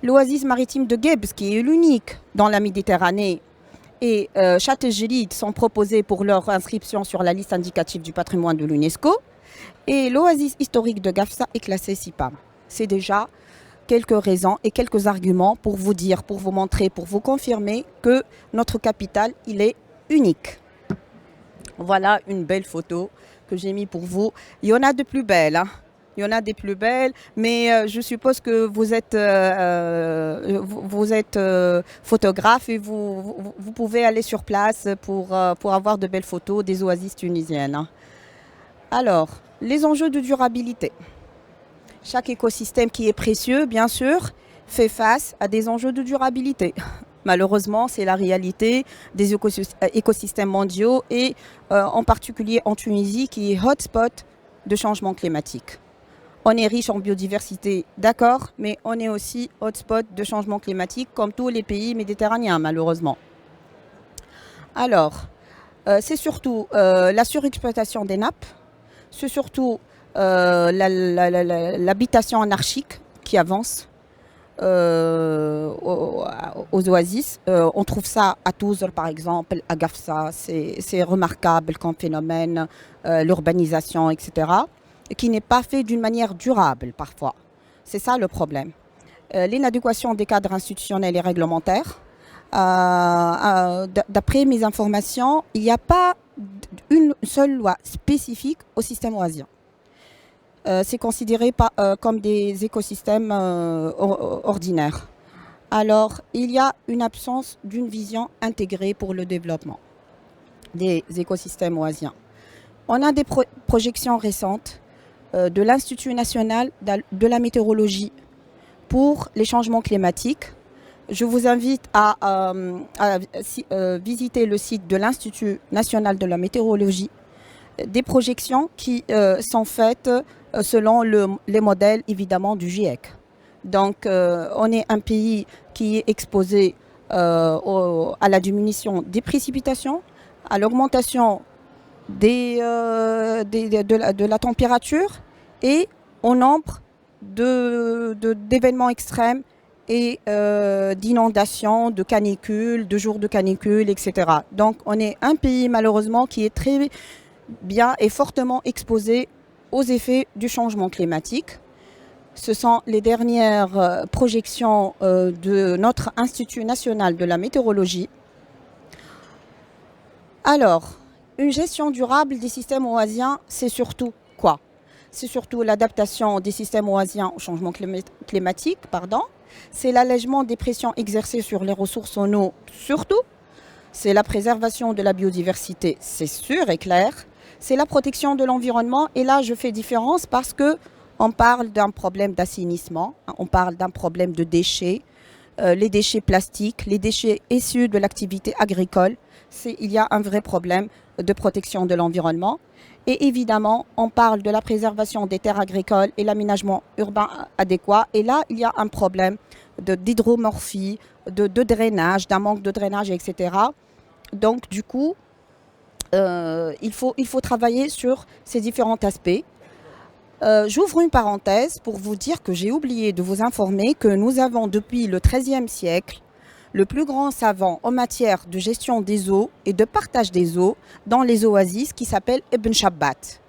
L'oasis maritime de Guebs, qui est l'unique dans la Méditerranée, et Chat Jrid sont proposés pour leur inscription sur la liste indicative du patrimoine de l'UNESCO. Et l'oasis historique de Gafsa est classée CIPAM. C'est déjà quelques raisons et quelques arguments pour vous dire, pour vous montrer, pour vous confirmer que notre capitale, il est unique. Voilà une belle photo que j'ai mis pour vous. Il y en a de plus belles. Il y en a des plus belles, mais je suppose que vous êtes photographe et vous pouvez aller sur place pour avoir de belles photos des oasis tunisiennes. Alors, les enjeux de durabilité. Chaque écosystème qui est précieux, bien sûr, fait face à des enjeux de durabilité. Malheureusement, c'est la réalité des écosystèmes mondiaux et en particulier en Tunisie qui est hotspot de changement climatique. On est riche en biodiversité, d'accord, mais on est aussi hotspot de changement climatique comme tous les pays méditerranéens, malheureusement. Alors, c'est surtout la surexploitation des nappes, c'est surtout l'habitation anarchique qui avance. Aux oasis. On trouve ça à Touzr, par exemple, à Gafsa. C'est remarquable comme phénomène, l'urbanisation, etc., qui n'est pas fait d'une manière durable parfois. C'est ça le problème. L'inadéquation des cadres institutionnels et réglementaires. D'après mes informations, il n'y a pas une seule loi spécifique au système oasien. C'est considéré comme des écosystèmes ordinaires. Alors, il y a une absence d'une vision intégrée pour le développement des écosystèmes oasiens. On a des projections récentes de l'Institut national de la météorologie pour les changements climatiques. Je vous invite à visiter le site de l'Institut national de la météorologie. Des projections qui sont faites selon les modèles évidemment du GIEC. Donc on est un pays qui est exposé à la diminution des précipitations, à l'augmentation de la température et au nombre d'événements extrêmes et d'inondations, de canicules, de jours de canicule, etc. Donc on est un pays malheureusement qui est très bien et fortement exposé aux effets du changement climatique. Ce sont les dernières projections de notre Institut national de la météorologie. Alors, une gestion durable des systèmes oasiens, c'est surtout quoi? C'est surtout l'adaptation des systèmes oasiens au changement climatique, c'est l'allègement des pressions exercées sur les ressources en eau, surtout. C'est la préservation de la biodiversité, c'est sûr et clair. C'est la protection de l'environnement. Et là, je fais différence parce qu'on parle d'un problème d'assainissement, on parle d'un problème de déchets, les déchets plastiques, les déchets issus de l'activité agricole. Il y a un vrai problème de protection de l'environnement. Et évidemment, on parle de la préservation des terres agricoles et l'aménagement urbain adéquat. Et là, il y a un problème d'hydromorphie, de drainage, d'un manque de drainage, etc. Donc, du coup, il faut travailler sur ces différents aspects. J'ouvre une parenthèse pour vous dire que j'ai oublié de vous informer que nous avons depuis le XIIIe siècle le plus grand savant en matière de gestion des eaux et de partage des eaux dans les oasis qui s'appelle Ibn Shabbat.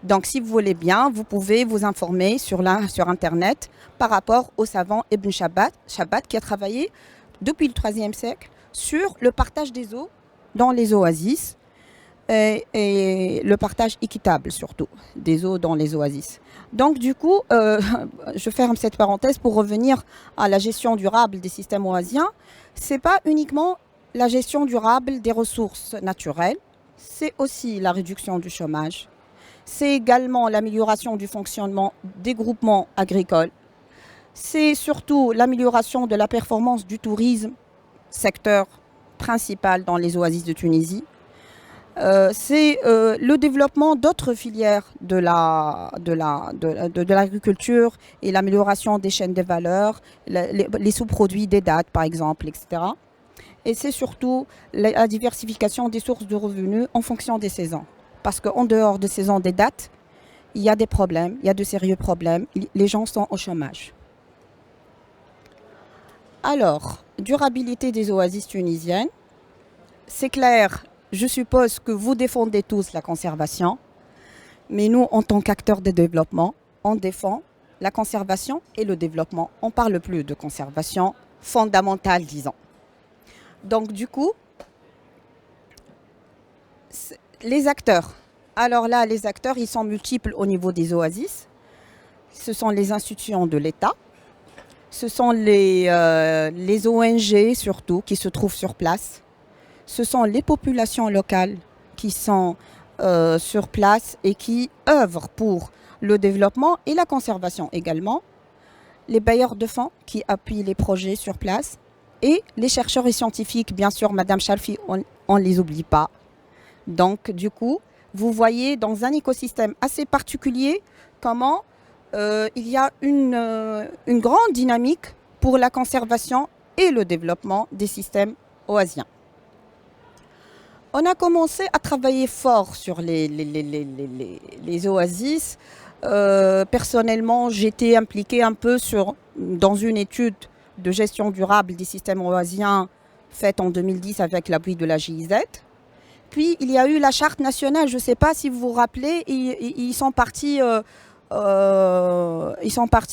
Donc si vous voulez bien, vous pouvez vous informer sur Internet par rapport au savant Ibn Shabbat qui a travaillé depuis le IIIe siècle sur le partage des eaux dans les oasis. et le partage équitable surtout des eaux dans les oasis. Donc du coup, je ferme cette parenthèse pour revenir à la gestion durable des systèmes oasiens. Ce n'est pas uniquement la gestion durable des ressources naturelles, c'est aussi la réduction du chômage, c'est également l'amélioration du fonctionnement des groupements agricoles, c'est surtout l'amélioration de la performance du tourisme, secteur principal dans les oasis de Tunisie. C'est le développement d'autres filières de l'agriculture et l'amélioration des chaînes de valeur, les sous-produits des dattes par exemple, etc. Et c'est surtout la diversification des sources de revenus en fonction des saisons. Parce qu'en dehors de saison des dattes, il y a des problèmes, il y a de sérieux problèmes, les gens sont au chômage. Alors, durabilité des oasis tunisiennes, c'est clair. Je suppose que vous défendez tous la conservation, mais nous, en tant qu'acteurs de développement, on défend la conservation et le développement. On ne parle plus de conservation fondamentale, disons. Donc, du coup, les acteurs. Alors là, les acteurs, ils sont multiples au niveau des oasis. Ce sont les institutions de l'État. Ce sont les ONG, surtout, qui se trouvent sur place. Ce sont les populations locales qui sont sur place et qui œuvrent pour le développement et la conservation également. Les bailleurs de fonds qui appuient les projets sur place et les chercheurs et scientifiques, bien sûr, Madame Chalfi, on ne les oublie pas. Donc, du coup, vous voyez dans un écosystème assez particulier comment il y a une grande dynamique pour la conservation et le développement des systèmes oasiens. On a commencé à travailler fort sur les oasis. Personnellement, j'étais impliquée un peu dans une étude de gestion durable des systèmes oasiens faite en 2010 avec l'appui de la GIZ. Puis, il y a eu la charte nationale, je ne sais pas si vous vous rappelez, ils sont partis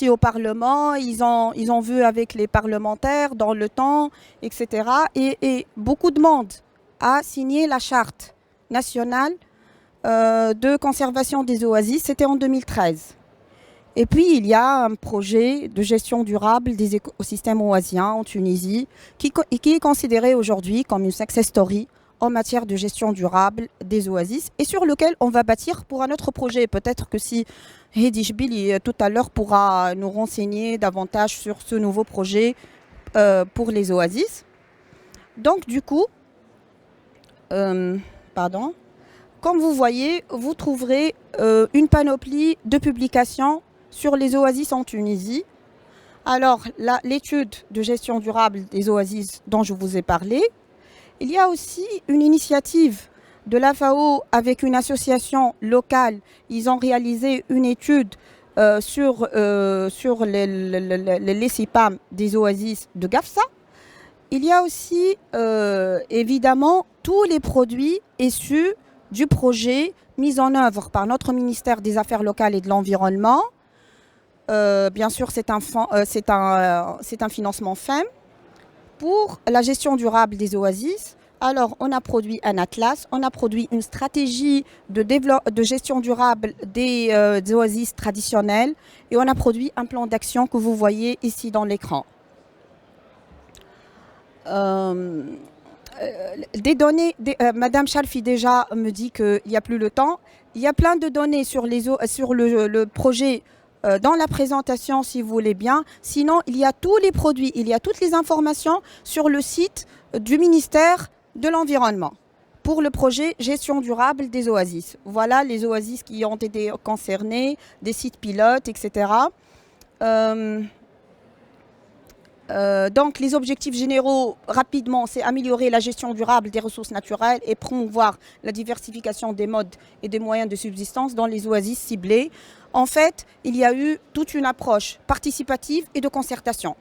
au Parlement, ils ont vu avec les parlementaires dans le temps, etc. Et beaucoup de monde a signé la charte nationale de conservation des oasis, c'était en 2013. Et puis, il y a un projet de gestion durable des écosystèmes oasiens en Tunisie qui est considéré aujourd'hui comme une success story en matière de gestion durable des oasis et sur lequel on va bâtir pour un autre projet. Peut-être que si Hedi Chbili tout à l'heure pourra nous renseigner davantage sur ce nouveau projet pour les oasis. Donc du coup, comme vous voyez, vous trouverez une panoplie de publications sur les oasis en Tunisie. Alors, l'étude de gestion durable des oasis dont je vous ai parlé. Il y a aussi une initiative de la FAO avec une association locale. Ils ont réalisé une étude sur les CIPAM des oasis de Gafsa. Il y a aussi évidemment tous les produits issus du projet mis en œuvre par notre ministère des Affaires locales et de l'Environnement. Bien sûr, c'est un financement FEM. Pour la gestion durable des oasis, alors on a produit un atlas, on a produit une stratégie de gestion durable des oasis traditionnelles et on a produit un plan d'action que vous voyez ici dans l'écran. Des données, Madame Chalfi déjà me dit qu'il n'y a plus le temps. Il y a plein de données sur le projet dans la présentation si vous voulez bien. Sinon, il y a tous les produits, il y a toutes les informations sur le site du ministère de l'Environnement pour le projet gestion durable des oasis. Voilà les oasis qui ont été concernés, des sites pilotes, etc. Donc les objectifs généraux, rapidement, c'est améliorer la gestion durable des ressources naturelles et promouvoir la diversification des modes et des moyens de subsistance dans les oasis ciblées. En fait, il y a eu toute une approche participative et de concertation.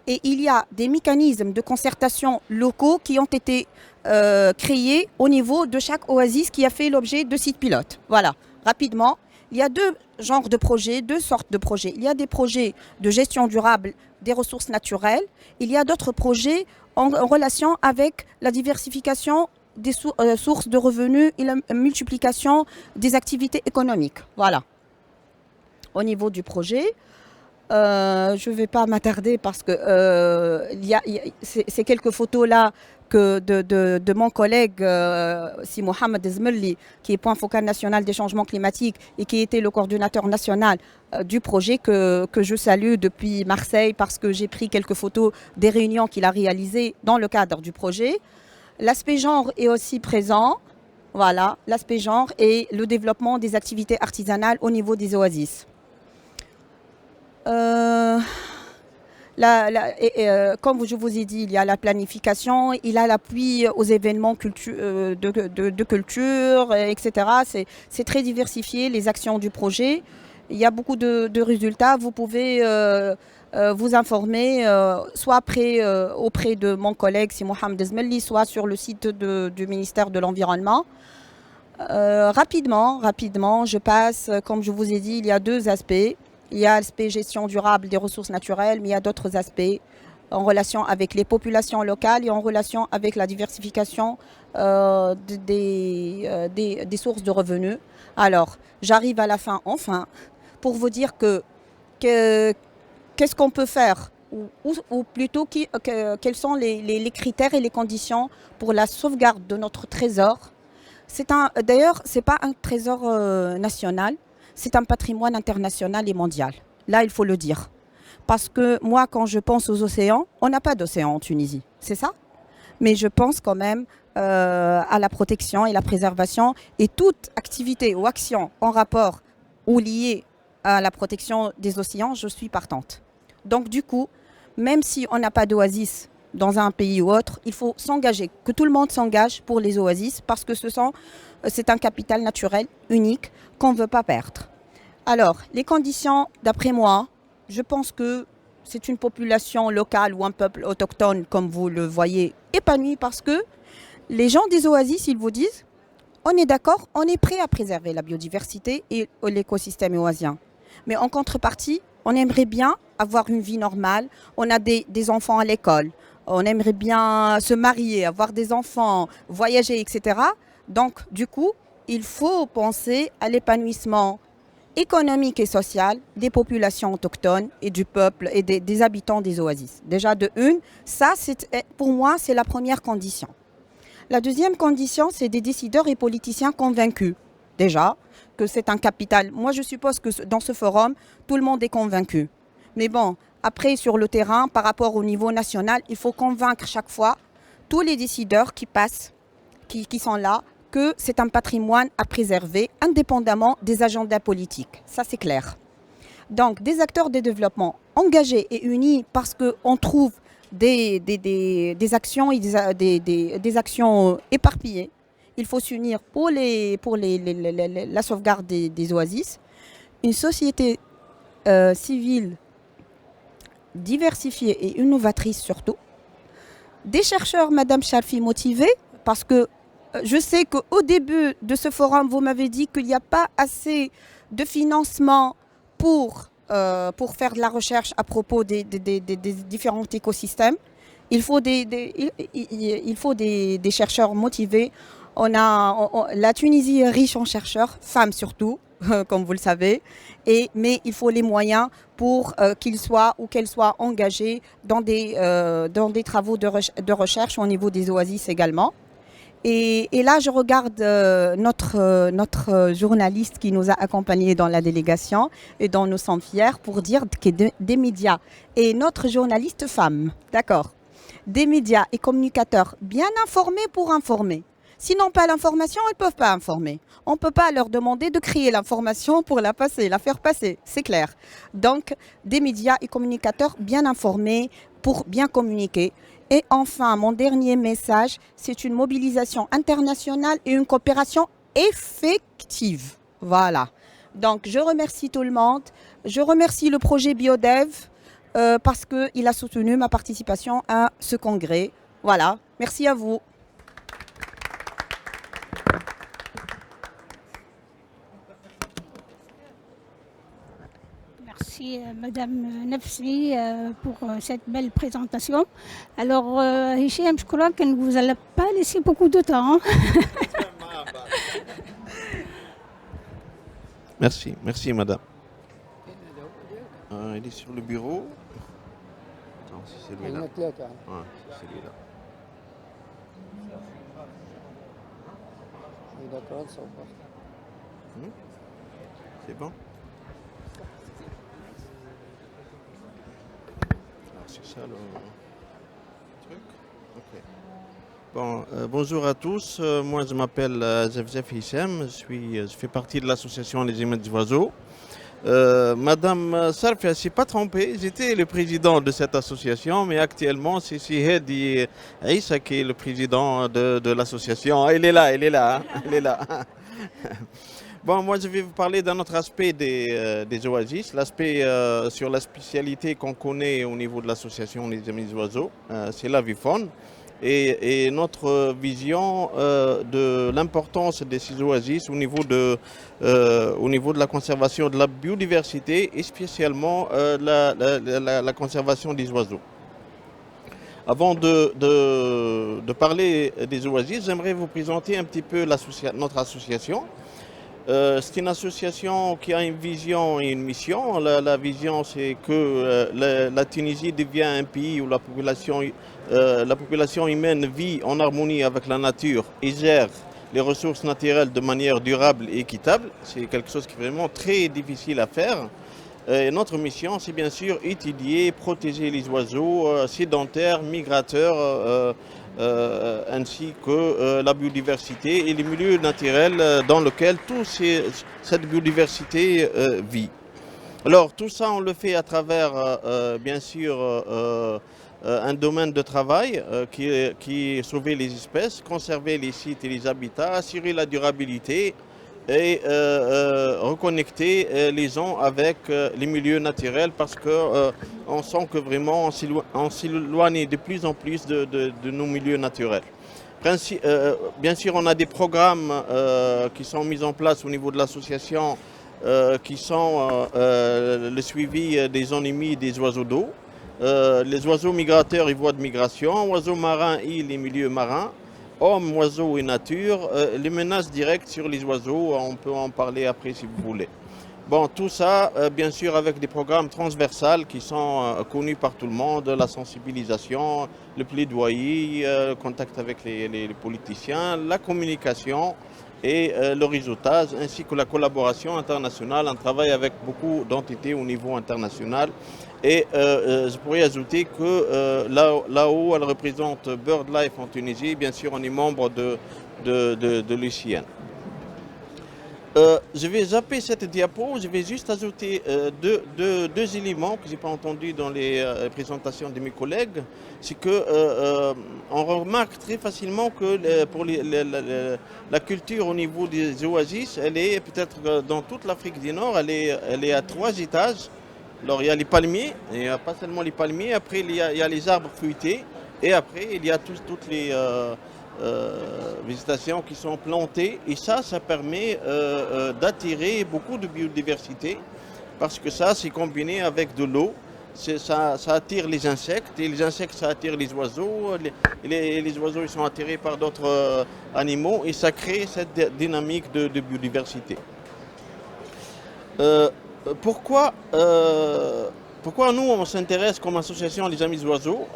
Et il y a des mécanismes de concertation locaux qui ont été créés au niveau de chaque oasis qui a fait l'objet de sites pilotes. Voilà, rapidement. Il y a deux genres de projets, deux sortes de projets. Il y a des projets de gestion durable des ressources naturelles. Il y a d'autres projets en relation avec la diversification des sources de revenus et la multiplication des activités économiques. Voilà. Au niveau du projet, je ne vais pas m'attarder parce que ces quelques photos-là de mon collègue si Mohamed Zmelli, qui est point focal national des changements climatiques et qui était le coordinateur national du projet que je salue depuis Marseille parce que j'ai pris quelques photos des réunions qu'il a réalisées dans le cadre du projet. L'aspect genre est aussi présent. Voilà, l'aspect genre et le développement des activités artisanales au niveau des oasis. Comme je vous ai dit, il y a la planification, il y a l'appui aux événements de culture, etc. C'est très diversifié, les actions du projet. Il y a beaucoup de résultats. Vous pouvez vous informer, soit auprès de mon collègue, c'est Mohamed Zmelli, soit sur le site du ministère de l'Environnement. Rapidement, je passe, comme je vous ai dit, il y a deux aspects. Il y a l'aspect gestion durable des ressources naturelles, mais il y a d'autres aspects en relation avec les populations locales et en relation avec la diversification des sources de revenus. Alors, j'arrive à la fin, enfin, pour vous dire qu'est-ce qu'on peut faire ou plutôt quels sont les critères et les conditions pour la sauvegarde de notre trésor. D'ailleurs, ce n'est pas un trésor national. C'est un patrimoine international et mondial. Là, il faut le dire. Parce que moi, quand je pense aux océans, on n'a pas d'océan en Tunisie. C'est ça? Mais je pense quand même à la protection et la préservation et toute activité ou action en rapport ou liée à la protection des océans, je suis partante. Donc du coup, même si on n'a pas d'oasis dans un pays ou autre, il faut s'engager, que tout le monde s'engage pour les oasis parce que c'est un capital naturel unique qu'on ne veut pas perdre. Alors, les conditions, d'après moi, je pense que c'est une population locale ou un peuple autochtone, comme vous le voyez, épanoui parce que les gens des oasis, ils vous disent, on est d'accord, on est prêt à préserver la biodiversité et l'écosystème oasien. Mais en contrepartie, on aimerait bien avoir une vie normale, on a des enfants à l'école, on aimerait bien se marier, avoir des enfants, voyager, etc. Donc, du coup, il faut penser à l'épanouissement économique et social des populations autochtones et du peuple et des habitants des oasis. Déjà de une, ça, pour moi, c'est la première condition. La deuxième condition, c'est des décideurs et politiciens convaincus. Déjà, que c'est un capital. Moi, je suppose que dans ce forum, tout le monde est convaincu. Mais bon, après, sur le terrain, par rapport au niveau national, il faut convaincre chaque fois tous les décideurs qui passent, qui sont là, que c'est un patrimoine à préserver indépendamment des agendas politiques. Ça, c'est clair. Donc, des acteurs de développement engagés et unis parce qu'on trouve des actions et des actions éparpillées. Il faut s'unir pour la sauvegarde des oasis. Une société civile diversifiée et innovatrice surtout. Des chercheurs, Madame Charfi, motivés parce que je sais qu'au début de ce forum, vous m'avez dit qu'il n'y a pas assez de financement pour faire de la recherche à propos des différents écosystèmes. Il faut des chercheurs motivés. La Tunisie est riche en chercheurs, femmes surtout, comme vous le savez, mais il faut les moyens pour qu'ils soient ou qu'elles soient engagées dans des travaux de recherche au niveau des oasis également. Et là, je regarde notre journaliste qui nous a accompagnés dans la délégation et dont nous sommes fiers pour dire que des médias et notre journaliste femme, d'accord, des médias et communicateurs bien informés pour informer. S'ils n'ont pas l'information, ils ne peuvent pas informer. On ne peut pas leur demander de créer l'information pour la faire passer, c'est clair. Donc, des médias et communicateurs bien informés pour bien communiquer. Et enfin, mon dernier message, c'est une mobilisation internationale et une coopération effective. Voilà. Donc, je remercie tout le monde. Je remercie le projet Biodev parce qu'il a soutenu ma participation à ce congrès. Voilà. Merci à vous. Merci. merci Madame Nafsi pour cette belle présentation. Alors, Hichem, je crois que ne vous allez pas laisser beaucoup de temps. Merci, merci madame. Il est sur le bureau. Attends, c'est celui-là. Ouais, c'est celui-là. C'est bon? C'est ça le truc? Ok. Bon, bonjour à tous. Moi, je m'appelle Zefzef Hichem. Je fais partie de l'association Les Aimants des Oiseaux. Madame Sarf, elle ne s'est pas trompée. J'étais le président de cette association, mais actuellement, c'est Hedi Aïssa qui est le président de l'association. Elle est là, elle est là, hein, elle est là. Bon, moi, je vais vous parler d'un autre aspect des oasis, l'aspect sur la spécialité qu'on connaît au niveau de l'association Les Amis des Oiseaux, c'est l'avifaune. Et notre vision de l'importance de ces oasis au niveau de la conservation de la biodiversité et spécialement la conservation des oiseaux. Avant de parler des oasis, j'aimerais vous présenter un petit peu notre association. C'est une association qui a une vision et une mission. La vision, c'est que la Tunisie devient un pays où la population humaine vit en harmonie avec la nature et gère les ressources naturelles de manière durable et équitable. C'est quelque chose qui est vraiment très difficile à faire. Et notre mission, c'est bien sûr étudier, protéger les oiseaux sédentaires, migrateurs, ainsi que la biodiversité et les milieux naturels dans lesquels toute cette biodiversité vit. Alors tout ça, on le fait à travers, bien sûr, un domaine de travail qui est sauver les espèces, conserver les sites et les habitats, assurer la durabilité et reconnecter les gens avec les milieux naturels parce qu'on sent que vraiment on s'éloigne de plus en plus de nos milieux naturels. Bien sûr, on a des programmes qui sont mis en place au niveau de l'association qui sont le suivi des zones humides des oiseaux d'eau, les oiseaux migrateurs et voies de migration, oiseaux marins et les milieux marins, hommes, oiseaux et nature, les menaces directes sur les oiseaux, on peut en parler après si vous voulez. Bon, tout ça, bien sûr, avec des programmes transversaux qui sont connus par tout le monde, la sensibilisation, le plaidoyer, le contact avec les politiciens, la communication et le réseautage, ainsi que la collaboration internationale. On travaille avec beaucoup d'entités au niveau international. Et je pourrais ajouter que là-haut, elle représente BirdLife en Tunisie. Bien sûr, on est membre de l'UCN. Je vais zapper cette diapo. Je vais juste ajouter deux éléments que je n'ai pas entendus dans les présentations de mes collègues. C'est qu'on remarque très facilement que pour la culture au niveau des oasis, elle est peut-être dans toute l'Afrique du Nord, elle est à 3 étages. Alors il y a les palmiers, il n'y a pas seulement les palmiers, après il y a les arbres fruités et après il y a toutes les végétations qui sont plantées et ça permet d'attirer beaucoup de biodiversité parce que ça c'est combiné avec de l'eau, ça attire les insectes et les insectes ça attire les oiseaux, les oiseaux ils sont attirés par d'autres animaux et ça crée cette dynamique de biodiversité. Pourquoi nous, on s'intéresse comme association Les Amis des Oiseaux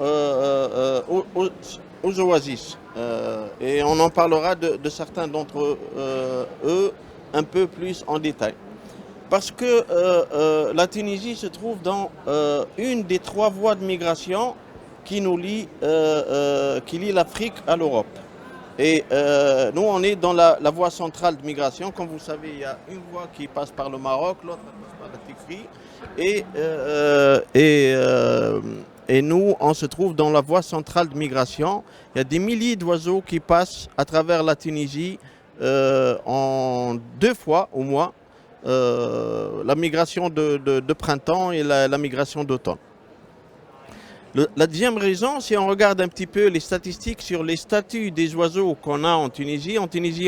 aux oasis et on en parlera de certains d'entre eux un peu plus en détail. Parce que la Tunisie se trouve dans une des 3 voies de migration qui lie l'Afrique à l'Europe. Et nous, on est dans la voie centrale de migration. Comme vous savez, il y a une voie qui passe par le Maroc, l'autre passe par la Tikri. Et nous, on se trouve dans la voie centrale de migration. Il y a des milliers d'oiseaux qui passent à travers la Tunisie en 2 fois au mois. La migration de printemps et la migration d'automne. La deuxième raison, si on regarde un petit peu les statistiques sur les statuts des oiseaux qu'on a en Tunisie,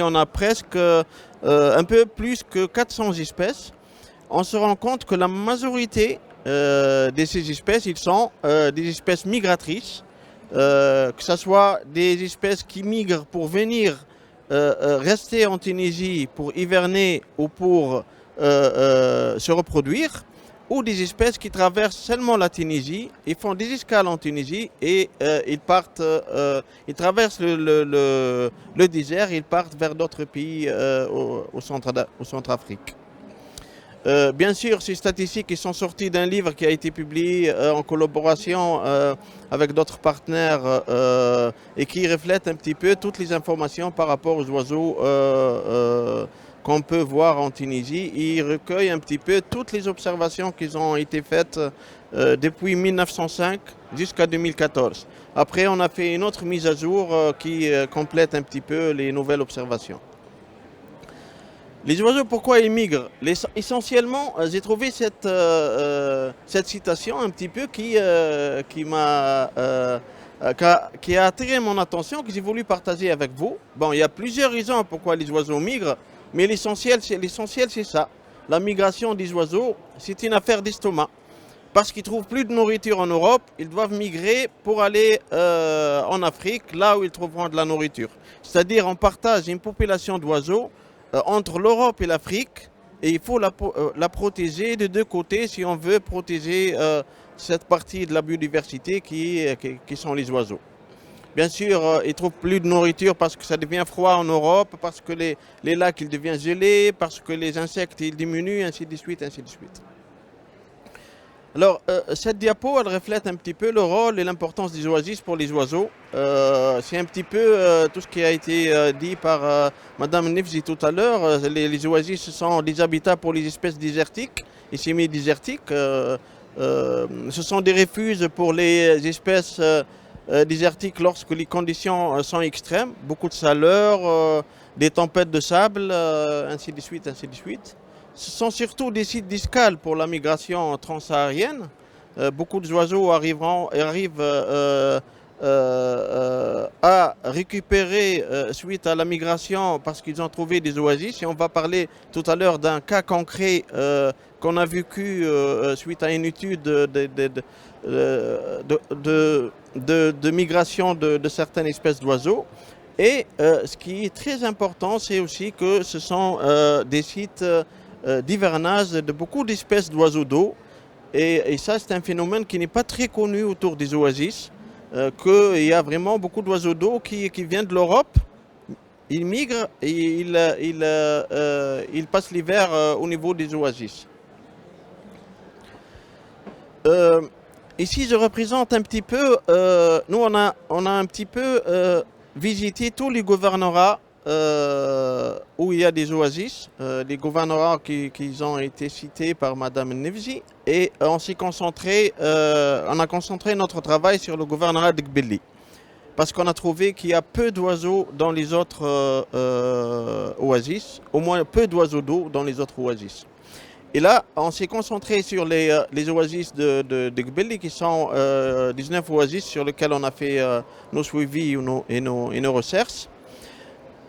on a presque un peu plus que 400 espèces. On se rend compte que la majorité de ces espèces, ils sont des espèces migratrices, que ce soit des espèces qui migrent pour venir rester en Tunisie pour hiverner ou pour se reproduire, ou des espèces qui traversent seulement la Tunisie, ils font des escales en Tunisie et ils traversent le désert, ils partent vers d'autres pays au Centrafrique. Bien sûr, ces statistiques ils sont sorties d'un livre qui a été publié en collaboration avec d'autres partenaires et qui reflète un petit peu toutes les informations par rapport aux oiseaux qu'on peut voir en Tunisie. Il recueille un petit peu toutes les observations qui ont été faites depuis 1905 jusqu'à 2014. Après, on a fait une autre mise à jour qui complète un petit peu les nouvelles observations. Les oiseaux, pourquoi ils migrent? Essentiellement, j'ai trouvé cette citation un petit peu qui a attiré mon attention, que j'ai voulu partager avec vous. Bon, il y a plusieurs raisons pourquoi les oiseaux migrent, mais l'essentiel c'est ça. La migration des oiseaux, c'est une affaire d'estomac. Parce qu'ils ne trouvent plus de nourriture en Europe, ils doivent migrer pour aller en Afrique, là où ils trouveront de la nourriture. C'est-à-dire, on partage une population d'oiseaux entre l'Europe et l'Afrique, et il faut la protéger de deux côtés si on veut protéger cette partie de la biodiversité qui sont les oiseaux. Bien sûr, ils ne trouvent plus de nourriture parce que ça devient froid en Europe, parce que les lacs ils deviennent gelés, parce que les insectes ils diminuent, ainsi de suite, ainsi de suite. Alors, cette diapo, elle reflète un petit peu le rôle et l'importance des oasis pour les oiseaux. C'est un petit peu tout ce qui a été dit par Madame Nefzi tout à l'heure. Les oasis, ce sont des habitats pour les espèces désertiques et semi-désertiques. Ce sont des refuges pour les espèces désertiques lorsque les conditions sont extrêmes. Beaucoup de chaleur, des tempêtes de sable, ainsi de suite, ainsi de suite. Ce sont surtout des sites d'escale pour la migration transsaharienne. Beaucoup d'oiseaux arrivent à récupérer suite à la migration parce qu'ils ont trouvé des oasis. Et on va parler tout à l'heure d'un cas concret qu'on a vécu suite à une étude de migration de certaines espèces d'oiseaux. Et ce qui est très important, c'est aussi que ce sont des sites d'hivernage de beaucoup d'espèces d'oiseaux d'eau. Et ça, c'est un phénomène qui n'est pas très connu autour des oasis, qu'il y a vraiment beaucoup d'oiseaux d'eau qui viennent de l'Europe, ils migrent et ils passent l'hiver au niveau des oasis. Ici, je représente un petit peu, nous on a un petit peu visité tous les gouvernorats où il y a des oasis, les gouvernorats qui ont été cités par Madame Nefzi, et on a concentré notre travail sur le gouvernorat de Gbeli, parce qu'on a trouvé qu'il y a peu d'oiseaux dans les autres oasis, au moins peu d'oiseaux d'eau dans les autres oasis. Et là, on s'est concentré sur les oasis de Gbeli, qui sont 19 oasis sur lesquels on a fait nos suivis et nos recherches.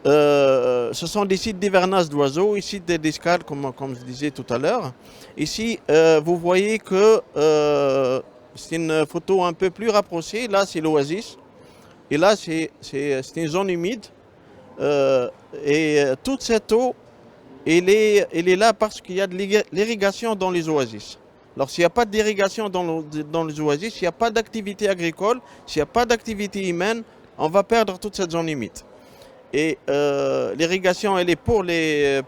Ce sont des sites d'hivernage d'oiseaux, des sites d'escale, comme je disais tout à l'heure. Ici, vous voyez que c'est une photo un peu plus rapprochée. Là, c'est l'oasis. Et là, c'est une zone humide. Et toute cette eau, elle est là parce qu'il y a de l'irrigation dans les oasis. Alors, s'il n'y a pas d'irrigation dans les oasis, s'il n'y a pas d'activité agricole, s'il n'y a pas d'activité humaine, on va perdre toute cette zone humide. Et l'irrigation, elle est pour les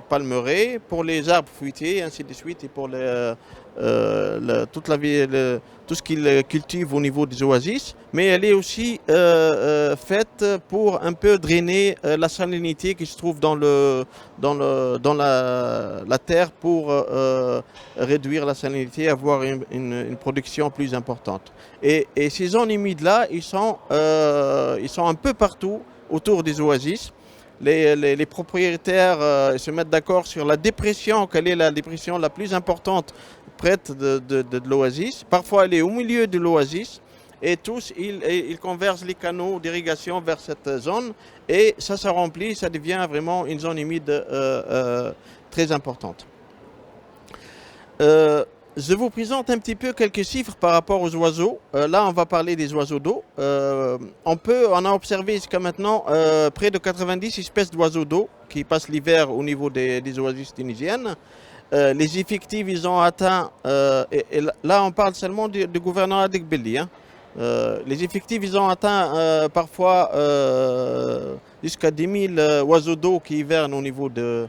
palmeraies, pour les arbres fruitiers, ainsi de suite, et pour tout ce qu'ils cultivent au niveau des oasis. Mais elle est aussi faite pour un peu drainer la salinité qui se trouve dans la terre pour réduire la salinité et avoir une production plus importante. Et ces zones humides-là, ils sont un peu partout autour des oasis. Les propriétaires se mettent d'accord sur la dépression, quelle est la dépression la plus importante près de l'oasis. Parfois, elle est au milieu de l'oasis et tous, ils convergent les canaux d'irrigation vers cette zone et ça se remplit, ça devient vraiment une zone humide très importante. Je vous présente un petit peu quelques chiffres par rapport aux oiseaux. Là, on va parler des oiseaux d'eau. On a observé jusqu'à maintenant près de 90 espèces d'oiseaux d'eau qui passent l'hiver au niveau des oasis tunisiennes. Les effectifs, ils ont atteint, et là on parle seulement du gouvernorat d'Ekbili, hein. Les effectifs, ils ont atteint parfois jusqu'à 10 000 oiseaux d'eau qui hivernent au niveau des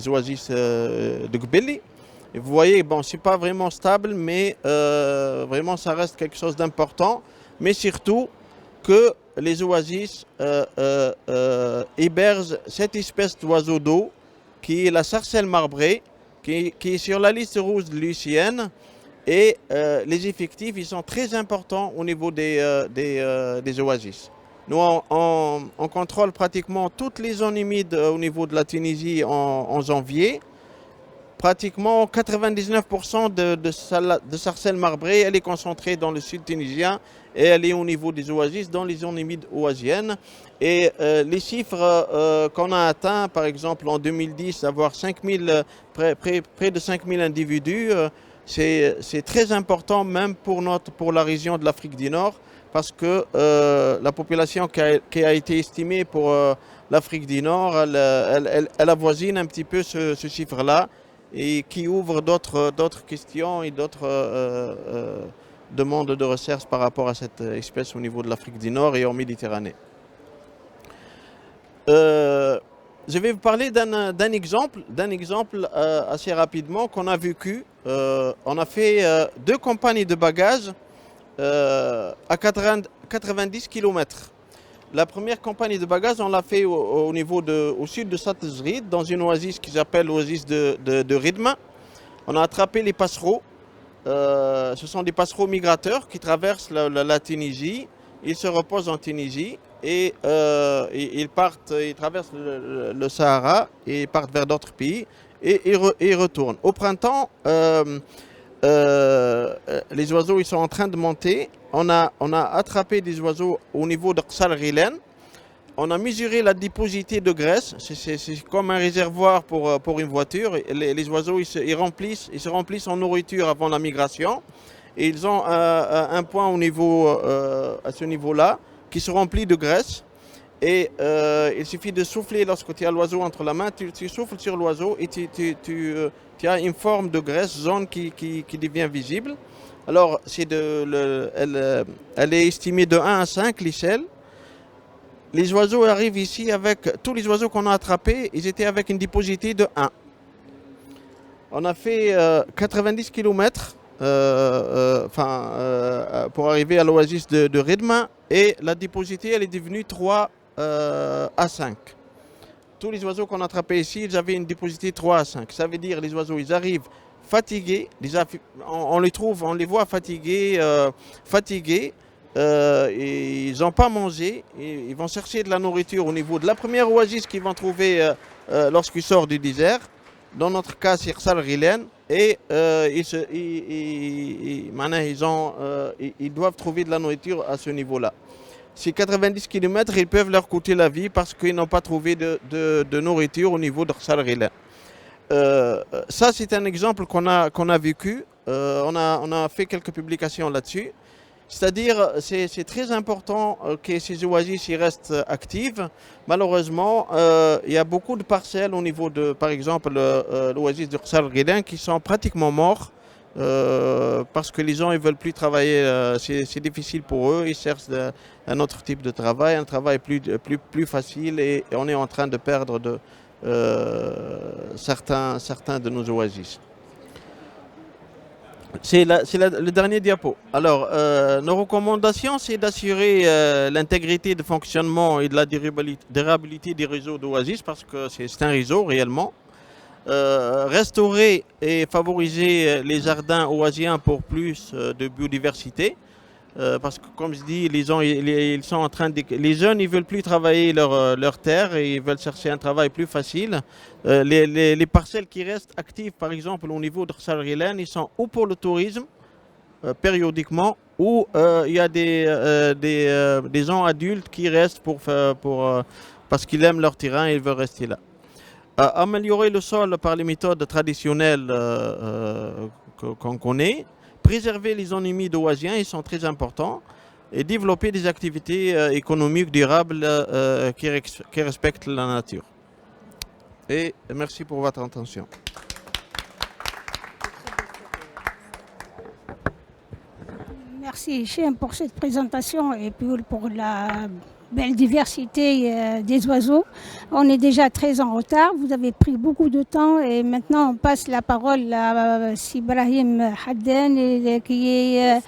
oasis de Gbeli. Et vous voyez, bon, c'est pas vraiment stable, mais vraiment ça reste quelque chose d'important. Mais surtout que les oasis hébergent cette espèce d'oiseau d'eau qui est la sarcelle marbrée, qui est sur la liste rouge de l'UICN. Et les effectifs, ils sont très importants au niveau des oasis. Nous, on contrôle pratiquement toutes les zones humides au niveau de la Tunisie en janvier. Pratiquement 99% de sarcelle marbrée, elle est concentrée dans le sud tunisien et elle est au niveau des oasis, dans les zones humides oasiennes. Et les chiffres qu'on a atteints, par exemple en 2010, avoir près de 5000 individus, c'est très important même pour la région de l'Afrique du Nord, parce que la population qui a été estimée pour l'Afrique du Nord, elle avoisine un petit peu ce chiffre-là, et qui ouvre d'autres questions et d'autres demandes de recherche par rapport à cette espèce au niveau de l'Afrique du Nord et en Méditerranée. Je vais vous parler d'un exemple assez rapidement qu'on a vécu. On a fait 2 compagnies de bagages à 90 km. La première compagnie de bagages, on l'a fait au sud de Satezrid, dans une oasis qui s'appelle l'oasis de Ridma. On a attrapé les passereaux. Ce sont des passereaux migrateurs qui traversent la Tunisie. Ils se reposent en Tunisie et ils traversent le Sahara et ils partent vers d'autres pays et ils retournent. Au printemps, les oiseaux ils sont en train de monter. On a attrapé des oiseaux au niveau de Ksar Ghilen. On a mesuré la déposité de graisse. C'est comme un réservoir pour une voiture. Les oiseaux ils se remplissent en nourriture avant la migration. Et ils ont un point à ce niveau-là qui se remplit de graisse. Et il suffit de souffler lorsque tu as l'oiseau entre la main. Tu souffles sur l'oiseau et tu as une forme de graisse jaune qui devient visible. Alors, elle est estimée de 1 à 5, l'échelle. Les oiseaux arrivent ici avec... Tous les oiseaux qu'on a attrapés, ils étaient avec une déposité de 1. On a fait 90 km pour arriver à l'oasis de Ridma. Et la déposité, elle est devenue 3 à 5. Tous les oiseaux qu'on a attrapés ici, ils avaient une déposité 3 à 5. Ça veut dire les oiseaux, ils arrivent fatigués, on les voit fatigués, et ils n'ont pas mangé, et ils vont chercher de la nourriture au niveau de la première oasis qu'ils vont trouver lorsqu'ils sortent du désert. Dans notre cas, c'est Ksar Ghilen, et ils doivent trouver de la nourriture à ce niveau-là. Ces 90 km, ils peuvent leur coûter la vie parce qu'ils n'ont pas trouvé de nourriture au niveau de Ksar Ghilen. Ça, c'est un exemple qu'on a vécu. On a fait quelques publications là-dessus. C'est-à-dire, c'est très important que ces oasis restent actives. Malheureusement, il y a beaucoup de parcelles au niveau de, par exemple, l'oasis de Ksar Ghilen qui sont pratiquement morts parce que les gens ne veulent plus travailler. C'est difficile pour eux. Ils cherchent un autre type de travail, un travail plus facile, et on est en train de perdre certains de nos oasis. C'est le dernier diapo. Alors, nos recommandations, c'est d'assurer l'intégrité de fonctionnement et de la durabilité des réseaux d'oasis, parce que c'est un réseau réellement. Restaurer et favoriser les jardins oasiens pour plus de biodiversité. Parce que, comme je dis, les jeunes, ils veulent plus travailler leur terre et ils veulent chercher un travail plus facile. Les parcelles qui restent actives, par exemple, au niveau de Ksar Ghilen, ils sont ou pour le tourisme, périodiquement, ou il y a des gens adultes qui restent parce qu'ils aiment leur terrain et ils veulent rester là. Améliorer le sol par les méthodes traditionnelles qu'on connaît, préserver les zones humides oasiennes, ils sont très importants, et développer des activités économiques durables qui respectent la nature. Et merci pour votre attention. Merci Hichem pour cette présentation et puis pour la belle diversité des oiseaux. On est déjà très en retard, vous avez pris beaucoup de temps et maintenant on passe la parole à Sibrahim Hadden qui est...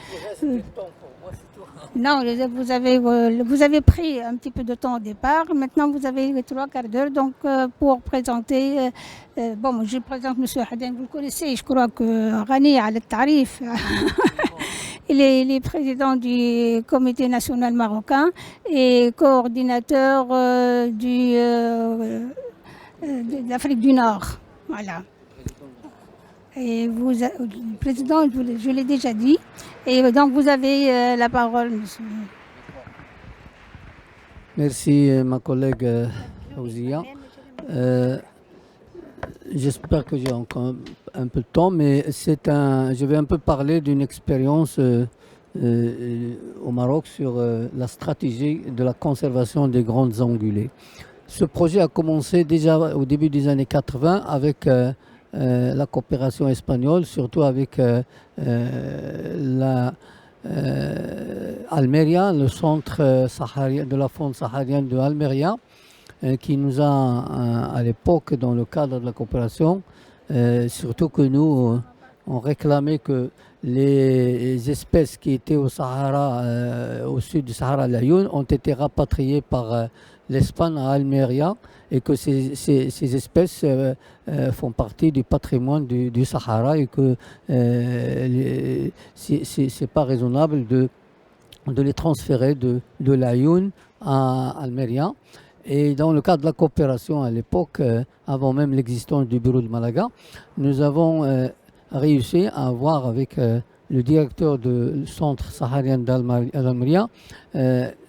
Non, vous avez pris un petit peu de temps au départ. Maintenant, vous avez les 3 quarts d'heure donc, pour présenter. Bon, je présente M. Hadden, vous le connaissez, je crois que Rani Al-Tarif, il est président du Comité national marocain et coordinateur de l'Afrique du Nord. Voilà. Et vous, le président, je l'ai déjà dit. Et donc vous avez la parole, monsieur. Merci, ma collègue Faouzia. J'espère que j'ai encore un peu de temps, mais je vais un peu parler d'une expérience au Maroc sur la stratégie de la conservation des grandes ungulées. Ce projet a commencé déjà au début des années 80 avec la coopération espagnole, surtout avec Almeria, le centre saharien, de la faune saharienne de Almeria, qui nous a, à l'époque, dans le cadre de la coopération, surtout que nous, on réclamait que les espèces qui étaient au Sahara, au sud du Sahara, l'Ayoun, ont été rapatriées par l'Espagne à Almeria, et que ces espèces font partie du patrimoine du Sahara et que c'est pas raisonnable de les transférer de l'Ayoun à Almeria. Et dans le cadre de la coopération à l'époque, avant même l'existence du bureau de Malaga, nous avons réussi à avoir avec le directeur du centre saharien d'Almeria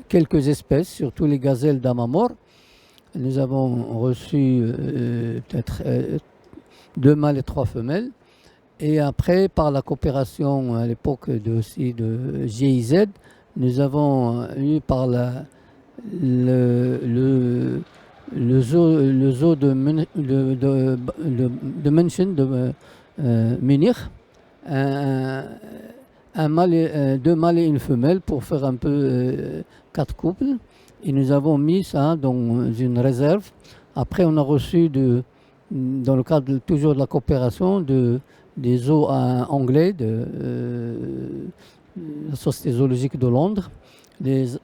quelques espèces, surtout les gazelles d'Amamor. Nous avons reçu peut-être 2 mâles et 3 femelles. Et après, par la coopération à l'époque aussi de GIZ, nous avons eu par le zoo de München, de Munich, 2 mâles et une femelle pour faire un peu 4 couples. Et nous avons mis ça dans une réserve. Après, on a reçu, dans le cadre toujours de la coopération, des zoos anglais, de la Société zoologique de Londres, les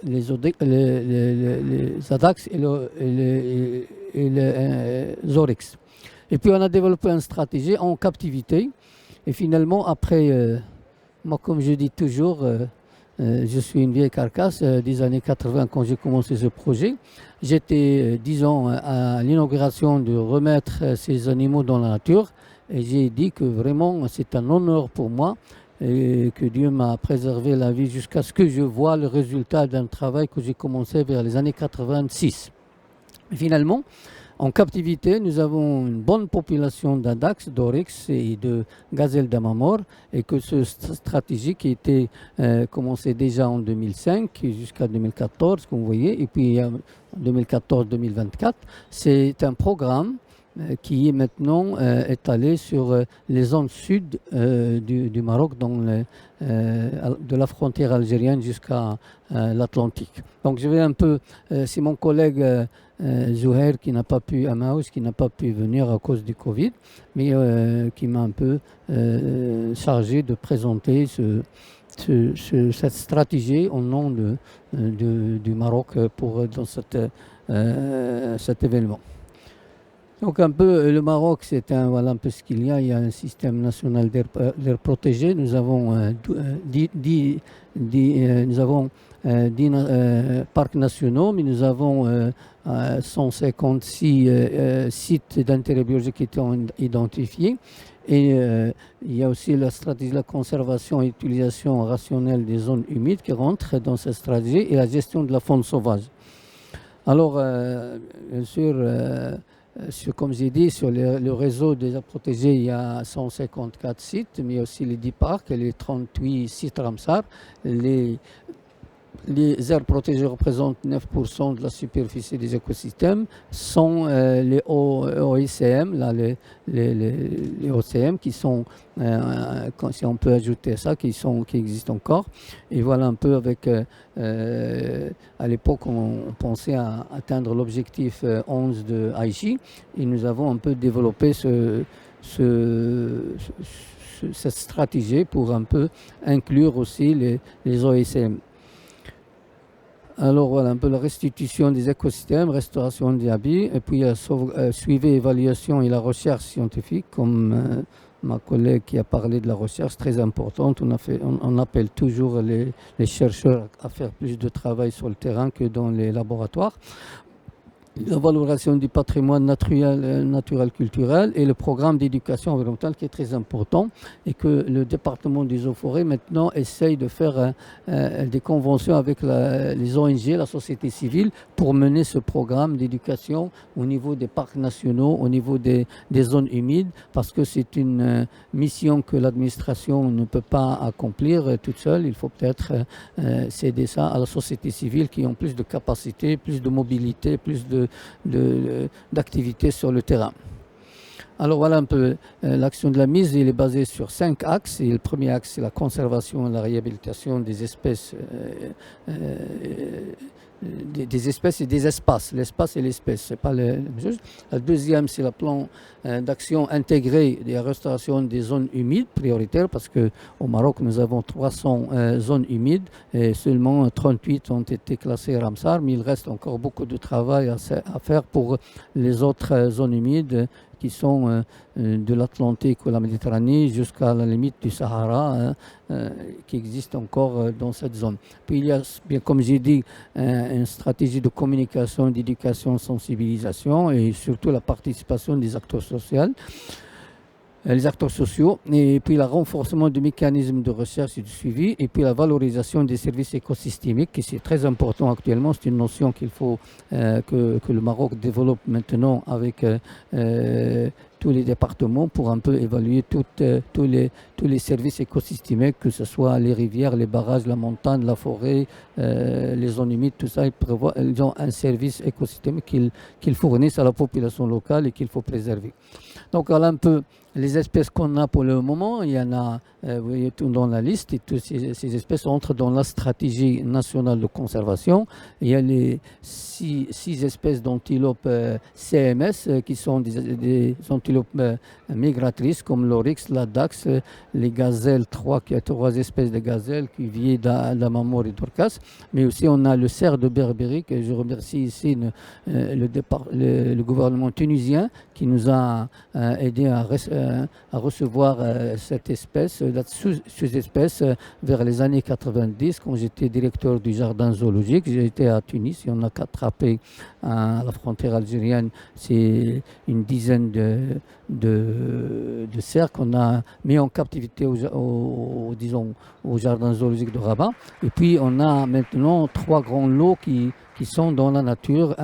Adax et les Oryx. Et puis, on a développé une stratégie en captivité. Et finalement, après, moi, comme je dis toujours, je suis une vieille carcasse des années 80 quand j'ai commencé ce projet. J'étais, disons, à l'inauguration de remettre ces animaux dans la nature et j'ai dit que vraiment c'est un honneur pour moi et que Dieu m'a préservé la vie jusqu'à ce que je vois le résultat d'un travail que j'ai commencé vers les années 86. Finalement, en captivité, nous avons une bonne population d'Adax, d'Oryx et de gazelles d'Amamor et que cette stratégie qui était commencée déjà en 2005 jusqu'à 2014, comme vous voyez, et puis en 2014-2024, c'est un programme qui est maintenant étalé sur les zones sud du Maroc, de la frontière algérienne jusqu'à l'Atlantique. Donc je vais un peu, c'est mon collègue Zouher qui n'a pas pu, Amaous, qui n'a pas pu venir à cause du Covid, mais qui m'a un peu chargé de présenter cette stratégie au nom du Maroc dans cet événement. Donc un peu le Maroc, voilà un peu ce qu'il y a. Il y a un système national d'air protégé. Nous avons 10 parcs nationaux, mais nous avons 156 sites d'intérêt biologique qui sont identifiés. Et il y a aussi la stratégie de la conservation et utilisation rationnelle des zones humides qui rentre dans cette stratégie et la gestion de la faune sauvage. Alors, bien sûr, comme j'ai dit, sur le réseau des aires protégées, il y a 154 sites, mais aussi les 10 parcs et les 38 sites Ramsar. Les aires protégées représentent 9% de la superficie des écosystèmes, sont les OICM, là, les OCM qui sont, si on peut ajouter ça, qui existent encore. Et voilà un peu avec, à l'époque, on pensait à atteindre l'objectif 11 de Aichi, et nous avons un peu développé cette stratégie pour un peu inclure aussi les OICM. Alors voilà un peu la restitution des écosystèmes, restauration des habits, et puis suivi, évaluation et la recherche scientifique, comme ma collègue qui a parlé de la recherche, très importante. On appelle toujours les chercheurs à faire plus de travail sur le terrain que dans les laboratoires. La valorisation du patrimoine naturel culturel et le programme d'éducation environnementale qui est très important et que le département des eaux forêts maintenant essaye de faire des conventions avec les ONG, la société civile pour mener ce programme d'éducation au niveau des parcs nationaux, au niveau des zones humides parce que c'est une mission que l'administration ne peut pas accomplir toute seule. Il faut peut-être céder ça à la société civile qui ont plus de capacité, plus de mobilité, plus d'activités sur le terrain. Alors voilà un peu l'action de la mise, il est basé sur 5 axes. Et le premier axe, c'est la conservation et la réhabilitation des espèces, des espèces et des espaces. L'espace et l'espèce, c'est pas la même chose. La deuxième, c'est le plan d'action intégré de la restauration des zones humides prioritaires parce qu'au Maroc, nous avons 300 zones humides et seulement 38 ont été classées Ramsar, mais il reste encore beaucoup de travail à faire pour les autres zones humides qui sont de l'Atlantique ou la Méditerranée jusqu'à la limite du Sahara qui existe encore dans cette zone. Puis il y a, bien comme j'ai dit, une stratégie de communication, d'éducation, sensibilisation et surtout la participation des acteurs sociaux. Les acteurs sociaux, et puis le renforcement du mécanisme de recherche et de suivi, et puis la valorisation des services écosystémiques, qui c'est très important actuellement. C'est une notion qu'il faut que le Maroc développe maintenant avec tous les départements pour un peu évaluer tous les services écosystémiques, que ce soit les rivières, les barrages, la montagne, la forêt, les zones humides, tout ça. Ils ont un service écosystémique qu'ils fournissent à la population locale et qu'il faut préserver. Donc voilà un peu les espèces qu'on a pour le moment. Il y en a, vous voyez tout dans la liste, et toutes ces espèces entrent dans la stratégie nationale de conservation. Il y a les 6 espèces d'antilopes CMS qui sont des antilopes migratrices comme l'oryx, la dax, les gazelles, 3 espèces de gazelles, cuvier, d'Amamour et d'Orcas. Mais aussi on a le cerf de Berbérique, et je remercie ici le gouvernement tunisien qui nous a aidé à recevoir cette espèce, la sous-espèce, vers les années 90, quand j'étais directeur du jardin zoologique. J'ai été à Tunis et on a attrapé à la frontière algérienne, c'est une dizaine de cerfs qu'on a mis en captivité au jardin zoologique de Rabat. Et puis on a maintenant 3 grands lots qui sont dans la nature,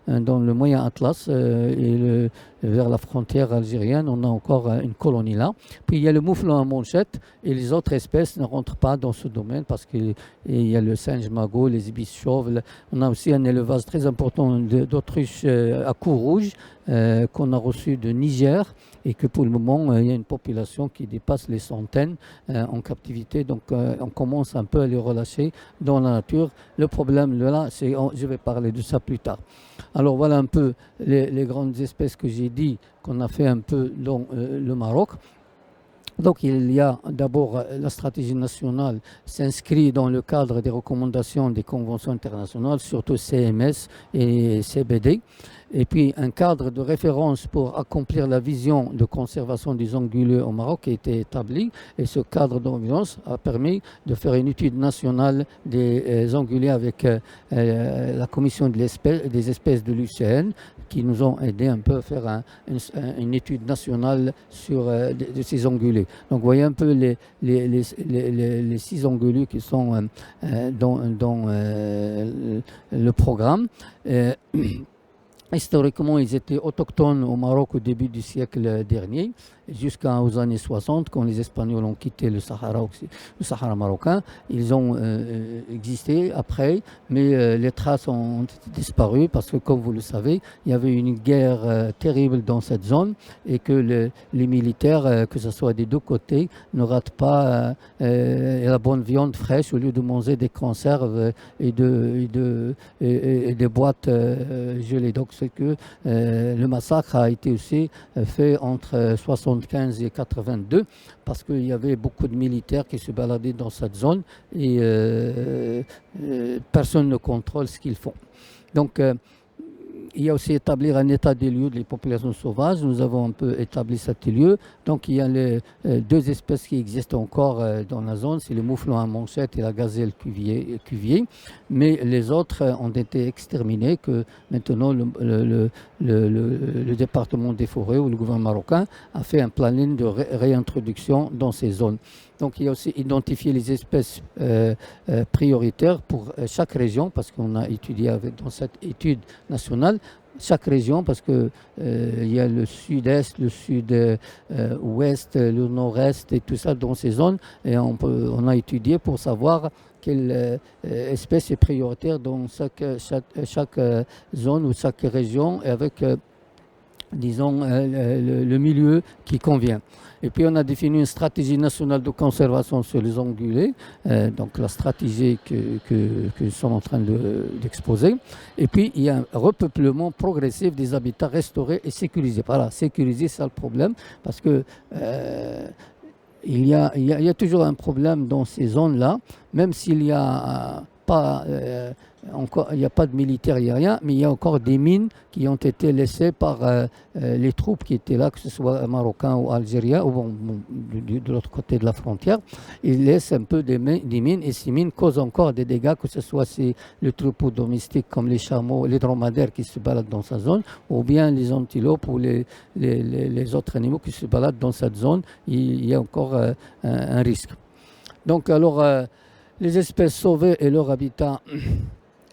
dans le moyen Atlas et vers la frontière algérienne, on a encore une colonie là. Puis il y a le mouflon à manchette et les autres espèces ne rentrent pas dans ce domaine parce qu'il y a le singe magot, les ibis chauves. On a aussi un élevage très important d'autruches à cou rouge qu'on a reçu de Niger et que pour le moment il y a une population qui dépasse les centaines en captivité. Donc on commence un peu à les relâcher dans la nature. Le problème là, je vais parler de ça plus tard. Alors voilà un peu les grandes espèces que j'ai dit qu'on a fait un peu dans le Maroc. Donc il y a d'abord la stratégie nationale s'inscrit dans le cadre des recommandations des conventions internationales, surtout CMS et CBD. Et puis un cadre de référence pour accomplir la vision de conservation des ongulés au Maroc a été établi. Et ce cadre d'environnement a permis de faire une étude nationale des ongulés avec la commission des espèces de l'UCN qui nous ont aidé un peu à faire une étude nationale sur de ces ongulés. Donc vous voyez un peu les 6 ongulés qui sont dans le programme. Historiquement, ils étaient autochtones au Maroc au début du siècle dernier, jusqu'aux années 60, quand les Espagnols ont quitté le Sahara marocain. Ils ont existé après, mais les traces ont disparu parce que, comme vous le savez, il y avait une guerre terrible dans cette zone et que les militaires, que ce soit des deux côtés, ne ratent pas la bonne viande fraîche au lieu de manger des conserves et des boîtes gelées. Donc, c'est que le massacre a été aussi fait entre 75 et 82 parce qu'il y avait beaucoup de militaires qui se baladaient dans cette zone et personne ne contrôle ce qu'ils font. Donc, il y a aussi établir un état des lieux des populations sauvages. Nous avons un peu établi cet lieu. Donc il y a les deux espèces qui existent encore dans la zone, c'est le mouflon à manchette et la gazelle cuvier. Mais les autres ont été exterminés, que maintenant le département des forêts ou le gouvernement marocain a fait un planning de réintroduction dans ces zones. Donc il y a aussi identifié les espèces prioritaires pour chaque région, parce qu'on a étudié dans cette étude nationale, chaque région, parce que il y a le sud-est, le sud-ouest, le nord-est et tout ça dans ces zones. Et on a étudié pour savoir quelle espèce est prioritaire dans chaque zone ou chaque région, et avec disons, le milieu qui convient. Et puis on a défini une stratégie nationale de conservation sur les ongulés, donc la stratégie que nous sommes en train d'exposer. Et puis il y a un repeuplement progressif des habitats restaurés et sécurisés. Voilà, sécuriser, c'est le problème, parce que il y a toujours un problème dans ces zones-là, même s'il n'y a pas il n'y a pas de militaires, il n'y a rien, mais il y a encore des mines qui ont été laissées par les troupes qui étaient là, que ce soit marocains ou algériens, ou de l'autre côté de la frontière. Ils laissent un peu des mines, et ces mines causent encore des dégâts, que ce soit le troupeau domestique comme les chameaux, les dromadaires qui se baladent dans sa zone, ou bien les antilopes ou les autres animaux qui se baladent dans cette zone. Il y a encore un risque. Donc alors, les espèces sauvées et leur habitat,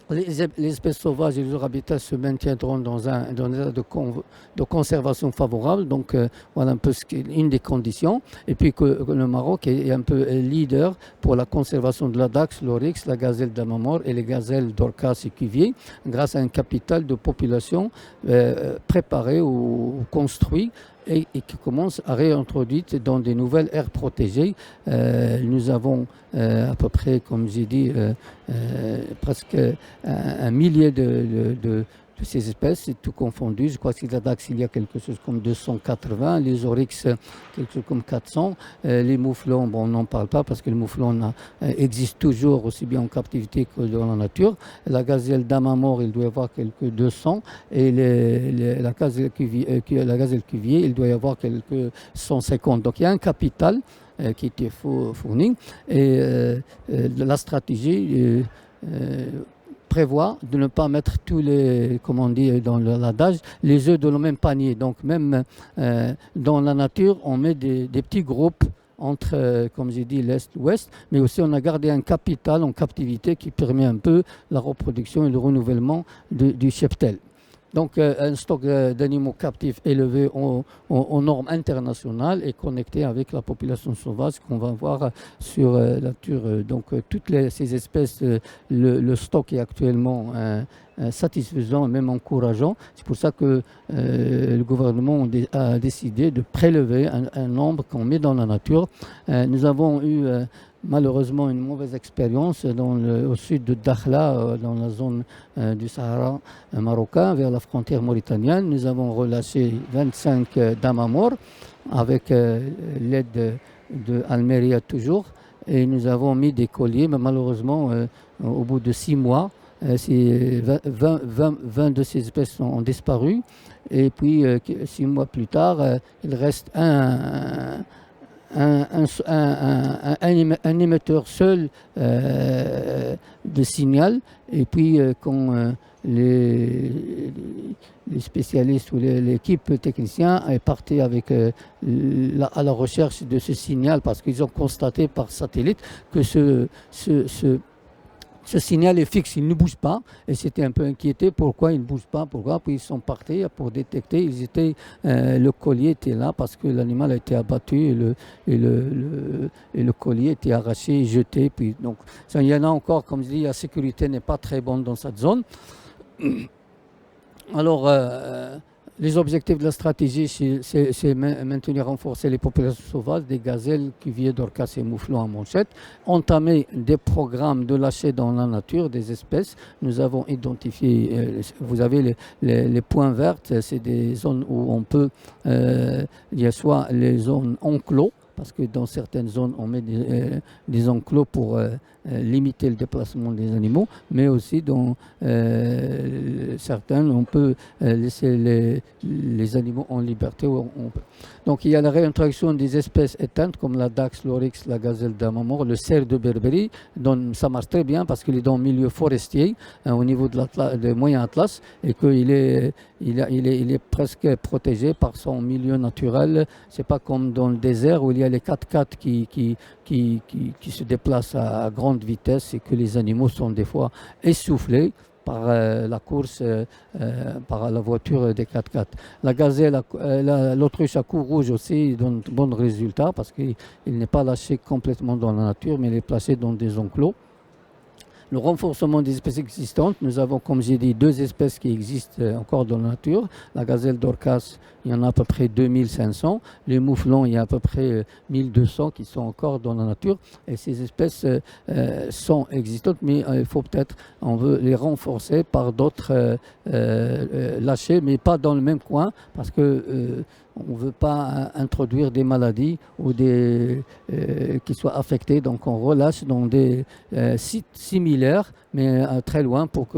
les espèces sauvages et leurs habitats se maintiendront dans un état de conservation favorable. Donc voilà un peu une des conditions. Et puis que le Maroc est un peu leader pour la conservation de la Dax, l'Oryx, la gazelle d'Amamor et les gazelles d'Orcas et Cuvier, grâce à un capital de population préparé ou construit, et qui commence à réintroduire dans des nouvelles aires protégées. Nous avons à peu près, comme j'ai dit, presque un millier de ces espèces, c'est tout confondu. Je crois que la Dax, il y a quelque chose comme 280, les Oryx, quelque chose comme 400. Les mouflons, bon, on n'en parle pas parce que le mouflon existe toujours aussi bien en captivité que dans la nature. La gazelle d'Amamor, il doit y avoir quelques 200. Et la gazelle cuvier, il doit y avoir quelques 150. Donc il y a un capital qui était fourni. Et la stratégie prévoit de ne pas mettre tous les, comme on dit dans l'adage, les œufs dans le même panier. Donc même dans la nature, on met des petits groupes entre, comme j'ai dit, l'Est, l'Ouest, mais aussi on a gardé un capital en captivité qui permet un peu la reproduction et le renouvellement du cheptel. Donc un stock d'animaux captifs élevé aux normes internationales et connecté avec la population sauvage qu'on va voir sur la nature. Donc toutes ces espèces, le stock est actuellement satisfaisant et même encourageant. C'est pour ça que le gouvernement a décidé de prélever un nombre qu'on met dans la nature. Nous avons eu malheureusement une mauvaise expérience au sud de Dakhla, dans la zone du Sahara marocain, vers la frontière mauritanienne. Nous avons relâché 25 d'Amamor avec l'aide de Almeria toujours, et nous avons mis des colliers, mais malheureusement au bout de 6 mois, 20 de ces espèces ont disparu, et puis 6 mois plus tard, il reste un émetteur seul de signal, et puis quand les spécialistes ou l'équipe technicienne est partie à la recherche de ce signal, parce qu'ils ont constaté par satellite que Ce signal est fixe, il ne bouge pas. Et c'était un peu inquiété. Pourquoi il ne bouge pas? Pourquoi? Puis ils sont partis pour détecter. Le collier était là parce que l'animal a été abattu et le collier était arraché et jeté. Puis, donc, ça, il y en a encore, comme je dis, la sécurité n'est pas très bonne dans cette zone. Alors, les objectifs de la stratégie, c'est maintenir, renforcer les populations sauvages des gazelles, cuviers, d'orcas et mouflons à manchette, entamer des programmes de lâcher dans la nature des espèces. Nous avons identifié, vous avez les points verts, c'est des zones où on peut, il y a soit les zones enclos, parce que dans certaines zones, on met des enclos pour limiter le déplacement des animaux, mais aussi dans certaines, on peut laisser les animaux en liberté. Donc il y a la réintroduction des espèces éteintes comme la dax, l'oryx, la gazelle d'Amamor, le cerf de Berbérie. Ça marche très bien parce qu'il est dans le milieu forestier au niveau de Moyen Atlas et qu'il est, il est presque protégé par son milieu naturel. C'est pas comme dans le désert où il y a les 4x4 qui se déplacent à grande vitesse et que les animaux sont des fois essoufflés par la course, par la voiture des 4x4. La gazelle, l'autruche à cou rouge aussi donne de bons résultats parce qu'il n'est pas lâché complètement dans la nature, mais il est placé dans des enclos. Le renforcement des espèces existantes, nous avons, comme j'ai dit, 2 espèces qui existent encore dans la nature. La gazelle d'Orcas, il y en a à peu près 2500. Les mouflons, il y a à peu près 1200 qui sont encore dans la nature. Et ces espèces sont existantes, mais il faut peut-être, on veut les renforcer par d'autres lâchés, mais pas dans le même coin, parce que on ne veut pas introduire des maladies ou qui soient affectées. Donc on relâche dans des sites similaires, mais très loin pour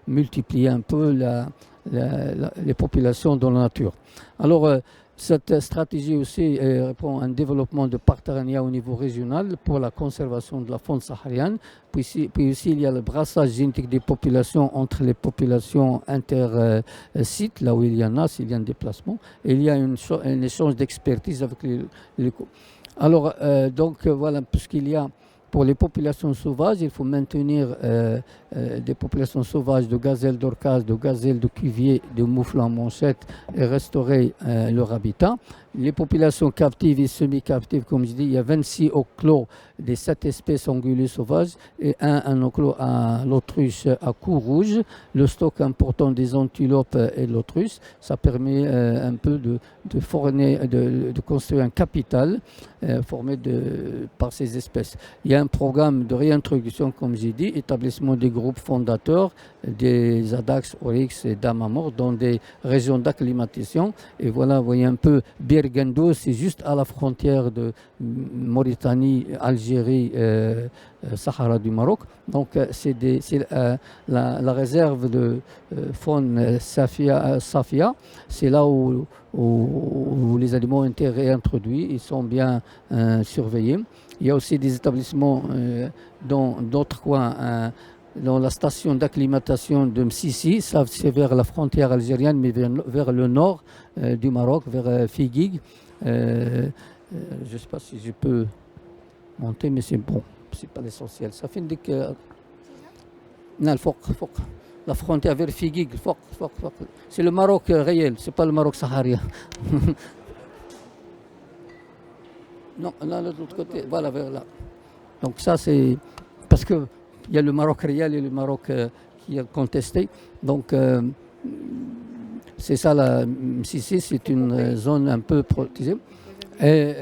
multiplier un peu les populations dans la nature. Alors cette stratégie aussi répond à un développement de partenariat au niveau régional pour la conservation de la faune saharienne. Puis aussi, il y a le brassage génétique des populations entre les populations inter-sites, là où il y en a, s'il y a un déplacement. Et il y a un échange d'expertise avec les. Alors, donc, voilà, puisqu'il y a pour les populations sauvages, il faut maintenir des populations sauvages de gazelles d'orcas, de gazelles de cuvier, de mouflons à manchette et restaurer leur habitat. Les populations captives et semi-captives, comme je dis, il y a 26 enclos des 7 espèces ongulées sauvages et un enclos à l'autruche à cou rouge. Le stock important des antilopes et de l'autruche, ça permet un peu de construire un capital formé par ces espèces. Il y a un programme de réintroduction, comme j'ai dit, établissement des groupes fondateurs des Adax, Oryx et Damamor dans des régions d'acclimatation. Et voilà, vous voyez un peu Birgendo, c'est juste à la frontière de Mauritanie, Algérie, Sahara du Maroc. Donc c'est la réserve de faune Safia. C'est là où les animaux ont été réintroduits. Ils sont bien surveillés. Il y a aussi des établissements dans d'autres coins. Dans la station d'acclimatation de Msissi, ça c'est vers la frontière algérienne, mais vers le nord du Maroc, vers Figuig. Je ne sais pas si je peux monter, mais c'est bon, c'est pas l'essentiel. Ça fait que non, la frontière vers Figuig, c'est le Maroc réel, c'est pas le Maroc saharien. Non, là de l'autre côté, voilà, vers là. Donc ça c'est parce que il y a le Maroc réel et le Maroc qui est contesté. Donc, c'est ça, Msissi, c'est une zone un peu protégée. Et,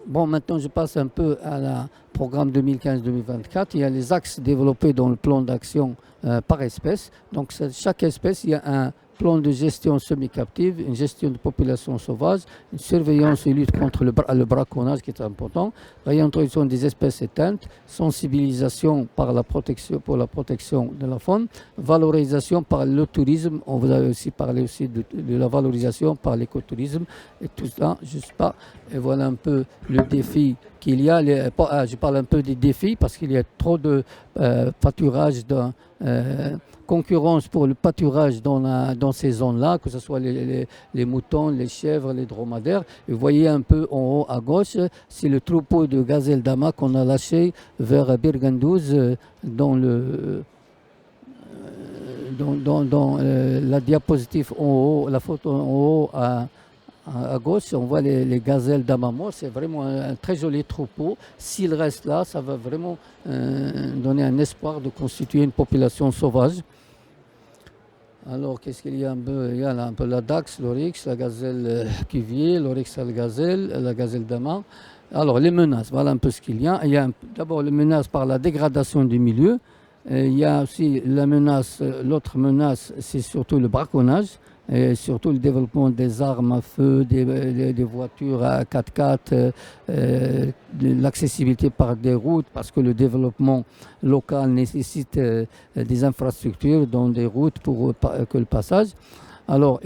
bon, maintenant, je passe un peu à la programme 2015-2024. Il y a les axes développés dans le plan d'action par espèce. Donc, chaque espèce, il y a un plan de gestion semi-captive, une gestion de population sauvage, une surveillance et lutte contre le braconnage qui est important, réintroduction des espèces éteintes, sensibilisation pour la protection de la faune, valorisation par le tourisme. On vous a aussi parlé aussi de la valorisation par l'écotourisme et tout ça, juste pas. Et voilà un peu le défi qu'il y a, je parle un peu des défis parce qu'il y a trop de pâturage, concurrence pour le pâturage dans ces zones-là, que ce soit les moutons, les chèvres, les dromadaires. Et vous voyez un peu en haut à gauche, c'est le troupeau de gazelles dama qu'on a lâché vers Birgandouz dans la diapositive en haut, la photo en haut à gauche, on voit les gazelles d'Amamo. C'est vraiment un très joli troupeau. S'il reste là, ça va vraiment donner un espoir de constituer une population sauvage. Alors, qu'est-ce qu'il y a un peu? Il y a là un peu la Dax, l'Oryx, la gazelle cuvier, l'Oryx à la gazelle d'Ama. Alors, les menaces, voilà un peu ce qu'il y a. Il y a d'abord les menaces par la dégradation du milieu. Il y a aussi la menace, l'autre menace, c'est surtout le braconnage. Et surtout le développement des armes à feu, des voitures à 4x4, l'accessibilité par des routes, parce que le développement local nécessite des infrastructures dans des routes pour que le passage. Alors,